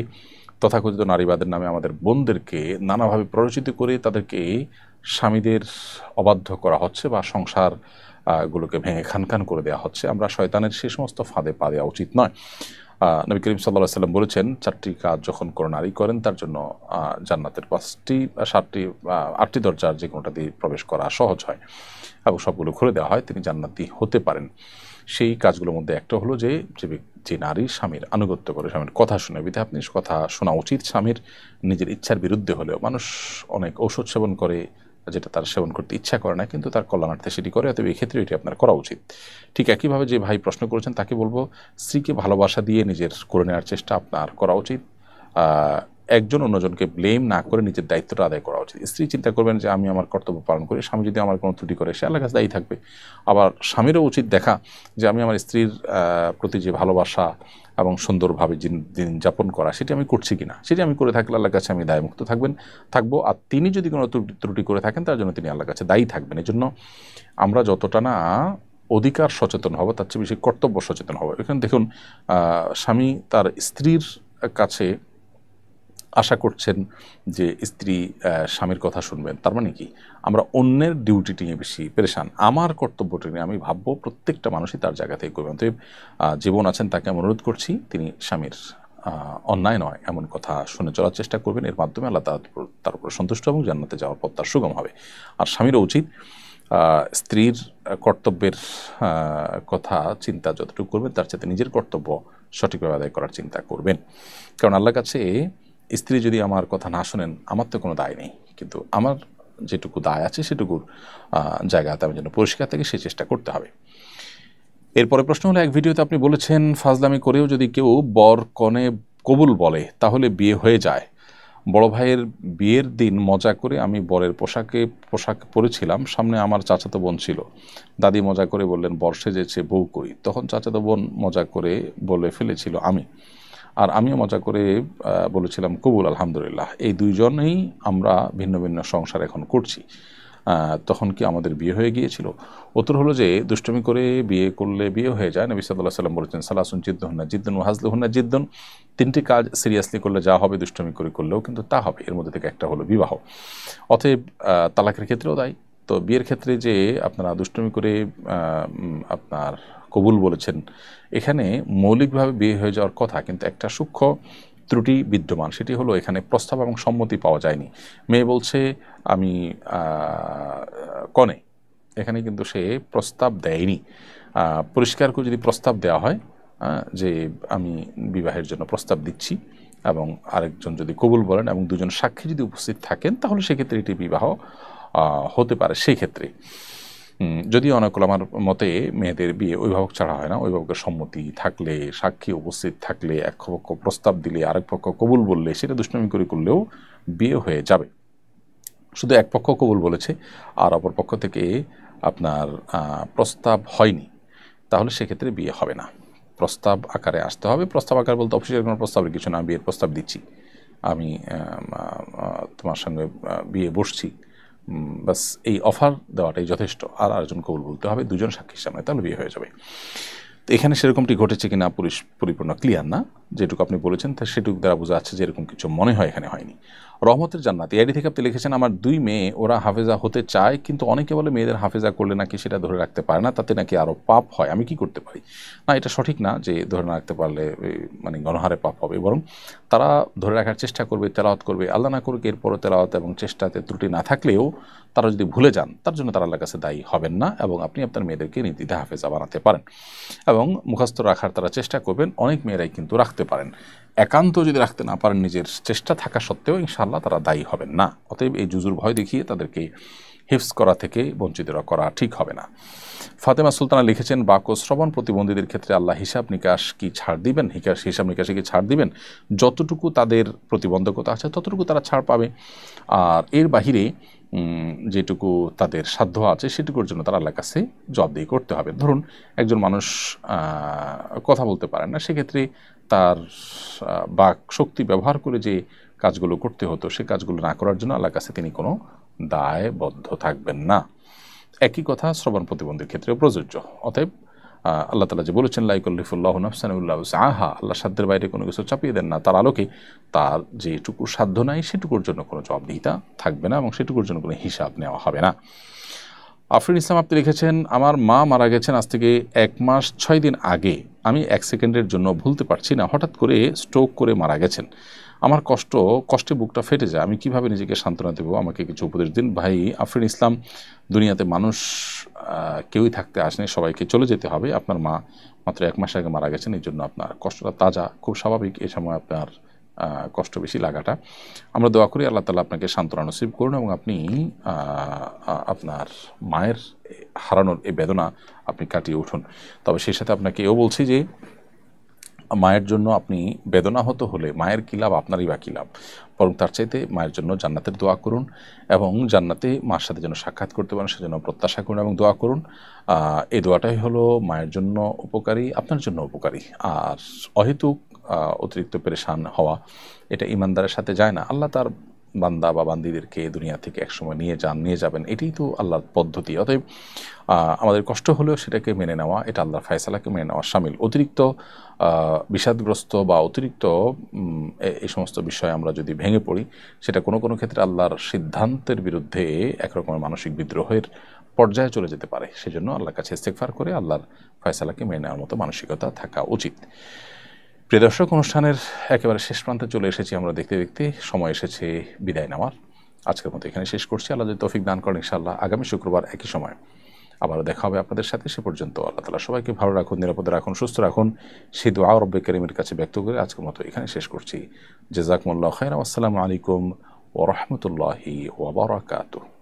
তথাকথিত নারীবাদের নামে আমাদের বোনদেরকে নানাভাবে প্ররোচিত করে তাদেরকে স্বামীদের অবাধ্য করা হচ্ছে বা সংসার গুলোকে ভেঙে খানখান করে দেওয়া হচ্ছে। আমরা শয়তানের সে সমস্ত ফাঁদে পা দেওয়া উচিত নয়। নবী করিম সাল্লাল্লাহু আলাইহি ওয়াসাল্লাম বলেছেন, 4টি কাজ যখন কোনো নারী করেন তার জন্য জান্নাতের 8টি দরজার যে কোনোটা দিয়ে প্রবেশ করা সহজ হয় এবং সবগুলো খুলে দেওয়া হয়, তিনি জান্নাতি হতে পারেন। সেই কাজগুলোর মধ্যে একটা হলো যে নারী স্বামীর আনুগত্য করে, স্বামীর কথা শুনে। বিধে আপনি কথা শোনা উচিত স্বামীর নিজের ইচ্ছার বিরুদ্ধে হলেও। মানুষ অনেক ঔষধ সেবন করে যেটা তার সেবন করতে ইচ্ছা করে না, কিন্তু তার কল্যাণার্থে সেটি করে, অতএব এই ক্ষেত্রে এটি আপনার করা উচিত। ঠিক একইভাবে যে ভাই প্রশ্ন করেছেন তাকে বলবো, স্ত্রীকে ভালোবাসা দিয়ে নিজের করে নেওয়ার চেষ্টা আপনার করা উচিত। একজন অন্যজনকে ব্লেম না করে নিজের দায়িত্বটা আদায় করা উচিত। স্ত্রী চিন্তা করবেন যে আমি আমার কর্তব্য পালন করি, স্বামী যদি আমার কোনো ত্রুটি করে সে আল্লাহর কাছে দায়ী থাকবে। আবার স্বামীরও উচিত দেখা যে আমি আমার স্ত্রীর প্রতি যে ভালোবাসা এবং সুন্দরভাবে দিন যাপন করা সেটি আমি করছি কিনা, সেটি আমি করে থাকলে আল্লাহর কাছে আমি দায়মুক্ত থাকবো। আর তিনি যদি কোনো ত্রুটি করে থাকেন তার জন্য তিনি আল্লাহর কাছে দায়ী থাকবেন। এই জন্য আমরা যতটা না অধিকার সচেতন হব তার চেয়ে বেশি কর্তব্য সচেতন হব। এখানে দেখুন, স্বামী তার স্ত্রীর কাছে আশা করছেন যে স্ত্রী স্বামীর কথা শুনবেন। তার মানে কি, আমরা অন্যের ডিউটিটি নিয়ে বেশি পেরেশান, আমার কর্তব্যটি নিয়ে আমি ভাববো প্রত্যেকটা মানুষই তার জায়গা থেকে করবেন। তো জীবন আছেন তাকে আমি অনুরোধ করছি তিনি স্বামীর অন্যায় নয় এমন কথা শুনে চলার চেষ্টা করবেন। এর মাধ্যমে আল্লাহ তার উপর সন্তুষ্ট এবং জান্নাতে যাওয়ার পথ তার সুগম হবে। আর স্বামীরও উচিত স্ত্রীর কর্তব্যের কথা চিন্তা যতটুকু করবেন তার সাথে নিজের কর্তব্য সঠিকভাবে আদায় করার চিন্তা করবেন। কারণ আল্লাহর কাছে স্ত্রী যদি আমার কথা না শোনেন আমার তো কোনো দায় নেই, কিন্তু আমার যেটুকু দায় আছে সেটুকুর জায়গাতে আমি যেন পরিষ্কার থেকে সেই চেষ্টা করতে হবে। এরপরে প্রশ্ন হলো, এক ভিডিওতে আপনি বলেছেন ফাজলামি করেও যদি কেউ বর কনে কবুল বলে তাহলে বিয়ে হয়ে যায়। বড় ভাইয়ের বিয়ের দিন মজা করে আমি বরের পোশাক পরেছিলাম, সামনে আমার চাচাতো বোন ছিল। দাদি মজা করে বললেন বর সেজেছে বউ কই, তখন চাচাতো বোন মজা করে বলে ফেলেছিল আমি, আর আমিও মজা করে বলেছিলাম কবুল আলহামদুলিল্লাহ। এই দুইজনেই আমরা ভিন্ন ভিন্ন সংসার এখন করছি, তখন কি আমাদের বিয়ে হয়ে গিয়েছিল? উত্তর হলো যে দুষ্টমি করে বিয়ে করলে বিয়ে হয়ে যায়। নবী সাল্লাল্লাহু আলাইহি ওয়াসাল্লাম বলেছেন সালাসুন জিদ্দুহুন্না জিদ্দুন ওয়া হাজলুহুন্না জিদ্দুন, 3টি কাজ সিরিয়াসলি করলে যা হবে দুষ্টমি করে করলেও কিন্তু তা হবে। এর মধ্যে থেকে একটা হলো বিবাহ। অতএব তালাকের ক্ষেত্রেও তাই। তো বিয়ের ক্ষেত্রে যে আপনারা দুষ্টমি করে আপনার কবুল বলেছেন, এখানে মৌলিকভাবে বিয়ে হয়ে যাওয়ার কথা, কিন্তু একটা সূক্ষ্ম ত্রুটি বিদ্যমান। সেটি হলো এখানে প্রস্তাব এবং সম্মতি পাওয়া যায়নি। মেয়ে বলছে আমি কনে, এখানে কিন্তু সে প্রস্তাব দেয়নি। পরিষ্কার করে যদি প্রস্তাব দেওয়া হয় যে আমি বিবাহের জন্য প্রস্তাব দিচ্ছি, এবং আরেকজন যদি কবুল বলেন এবং দুজন সাক্ষী যদি উপস্থিত থাকেন, তাহলে সেক্ষেত্রে এটি বিবাহ হতে পারে। সেই ক্ষেত্রে যদিও অনেক আমার মতে মেয়েদের বিয়ে অভিভাবক ছাড়া হয় না, অভিভাবকের সম্মতি থাকলে, সাক্ষী উপস্থিত থাকলে, এক পক্ষ প্রস্তাব দিলে আরেক পক্ষ কবুল বললে সেটা দুষ্টমি করে করলেও বিয়ে হয়ে যাবে। শুধু এক পক্ষ কবুল বলেছে আর অপর পক্ষ থেকে আপনার প্রস্তাব হয়নি, তাহলে সেক্ষেত্রে বিয়ে হবে না। প্রস্তাব আকারে আসতে হবে। প্রস্তাব আকার বলতে অফিসের কোনো প্রস্তাবের কিছু না, বিয়ের প্রস্তাব দিচ্ছি, আমি তোমার সঙ্গে বিয়ে বসছি, বাস এই অফার দেওয়াটাই যথেষ্ট। আর আরেকজন কবুল বলতে হবে দুজন সাক্ষীর সামনে, তাহলে বিয়ে হয়ে যাবে। তো এখানে সেরকমটি ঘটেছে কিনা পরিপূর্ণ ক্লিয়ার না। যেটুকু আপনি বলেছেন তা সেটুকু দ্বারা বোঝা যাচ্ছে যে এরকম কিছু মনে হয় এখানে হয়নি। রহমতের জান্নাত এআইডি থেকে আপনি লিখেছেন আমার 2 মেয়ে, ওরা হাফেজা হতে চায়, কিন্তু অনেকে বলে মেয়েদের হাফেজা করলে নাকি সেটা ধরে রাখতে পারে না, তাতে নাকি আরও পাপ হয়, আমি কি করতে পারি? না, এটা সঠিক না যে ধরে না রাখতে পারলে মানে গণহারে পাপ হবে, বরং তারা ধরে রাখার চেষ্টা করবে, তেলাওয়াত করবে। আল্লাহ না করুক এরপরও তেলাওয়াত এবং চেষ্টাতে ত্রুটি না থাকলেও তারা যদি ভুলে যান তার জন্য তারা আল্লাহর কাছে দায়ী হবেন না, এবং আপনি আপনার মেয়েদেরকে নির্দ্বিধায় হাফেজা বানাতে পারেন এবং মুখস্থ রাখার তারা চেষ্টা করবেন। অনেক মেয়েরাই কিন্তু রাখতে পারেন। একান্ত যদি রাখতে না পারেন নিজের চেষ্টা থাকা সত্ত্বেও, ইনশাআল্লাহ তারা দায়ী হবেন না। অতএব এই জুজুর ভয় দেখিয়ে তাদেরকে হিফজ করা থেকে বঞ্চিত করা ঠিক হবে না। ফাতেমা সুলতানা লিখেছেন বাক্য শ্রবণ প্রতিবন্ধীদের ক্ষেত্রে আল্লাহ হিসাব নিকাশ কি ছাড় দিবেন? হিসাব নিকাশে কি ছাড় দিবেন? যতটুকু তাদের প্রতিবন্ধকতা আছে ততটুকু তারা ছাড় পাবে। আর এর বাহিরে যেটুকু তাদের সাধ্য আছে সেটুকুর জন্য তারা আল্লাহর কাছে জবাবদিহি করতে হবে। ধরুন একজন মানুষ কথা বলতে পারেন না, সেক্ষেত্রে তার বাক শক্তি ব্যবহার করে যে কাজগুলো করতে হতো সে কাজগুলো না করার জন্য আল্লাহর কাছে তিনি কোনো দায়বদ্ধ থাকবেন না। একই কথা শ্রবণ প্রতিবন্ধীর ক্ষেত্রেও প্রযোজ্য। অতএব আল্লাহ তাআলা যে বলেছেন লা ইউকাল্লিফুল্লাহু নাফসান ইল্লা উসআহা, আল্লাহ সাধ্যের বাইরে কোনো কিছু চাপিয়ে দেন না, তার আলোকে তার যেটুকু সাধ্য নাই সেটুকুর জন্য কোনো জবাবদিহিতা থাকবে না এবং সেটুকুর জন্য কোনো হিসাব নেওয়া হবে না। আফরিন ইসলাম আপনি লিখেছেন, আমার মা মারা গেছেন আজ থেকে 1 মাস 6 দিন আগে। আমি 1 সেকেন্ডের জন্য ভুলতে পারছি না, হঠাৎ করে স্ট্রোক করে মারা গেছেন। আমার কষ্টে বুকটা ফেটে যায়। আমি কিভাবে নিজেকে সান্ত্বনা দেবো? আমাকে কিছু উপদেশ দিন। ভাই আফরিন ইসলাম, দুনিয়াতে মানুষ কেউই থাকতে আসেনি, সবাইকে চলে যেতে হবে। আপনার মা মাত্র 1 মাস আগে মারা গেছেন, এই জন্য আপনার কষ্টটা তাজা, খুব স্বাভাবিক এই সময় আপনার কষ্ট বেশি লাগাটা। আমরা দোয়া করি আল্লাহ তাআলা আপনাকে সান্ত্বনা নসিব করুন এবং আপনি আপনার মায়ের হারানোর এই বেদনা আপনি কাটিয়ে উঠুন। তবে সেই সাথে আপনাকে এও বলছি যে মায়ের জন্য আপনি বেদনাহত হলে মায়ের কী লাভ, আপনারই বা কী লাভ? বরং তার চাইতে মায়ের জন্য জান্নাতের দোয়া করুন এবং জান্নাতে মার সাথে যেন সাক্ষাৎ করতে পারেন সেজন্য প্রত্যাশা করুন এবং দোয়া করুন। এই দোয়াটাই হলো মায়ের জন্য উপকারী, আপনার জন্য উপকারী। আর অহেতুক অতিরিক্ত পেরেশান হওয়া এটা ইমানদারের সাথে যায় না। আল্লাহ তার বান্দা বা বান্দিদেরকে দুনিয়া থেকে একসময় নিয়ে যাবেন, এটাই তো আল্লাহর পদ্ধতি। অতএব আমাদের কষ্ট হলেও সেটাকে মেনে নেওয়া, এটা আল্লাহর ফায়সালাকে মেনে নেওয়া শামিল। অতিরিক্ত বিষাদগ্রস্ত বা অতিরিক্ত এই সমস্ত বিষয়ে আমরা যদি ভেঙে পড়ি, সেটা কোনো কোনো ক্ষেত্রে আল্লাহর সিদ্ধান্তের বিরুদ্ধে একরকমের মানসিক বিদ্রোহের পর্যায়ে চলে যেতে পারে। সেজন্য আল্লাহর কাছে ইস্তেগফার করে আল্লাহর ফায়সালাকে মেনে নেওয়ার মতো মানসিকতা থাকা উচিত। প্রিয় দর্শক, অনুষ্ঠানের একেবারে শেষ প্রান্তে চলে এসেছি আমরা। দেখতে দেখতে সময় এসেছে বিদায় নেওয়ার। আজকের মতো এখানে শেষ করছি। আল্লাহ যদি তৌফিক দান করেন ইনশাআল্লাহ আগামী শুক্রবার একই সময় আবারও দেখা হবে আপনাদের সাথে। সে পর্যন্ত আল্লাহ তাআলা সবাইকে ভালো রাখুন, নিরাপদে রাখুন, সুস্থ রাখুন, সেই দোয়া রব্বে কারীমের কাছে ব্যক্ত করে আজকের মতো এখানে শেষ করছি। জাযাকুমুল্লাহু খাইরান। আসসালামু আলাইকুম ওয়া রাহমাতুল্লাহি ওয়া বারাকাতুহু।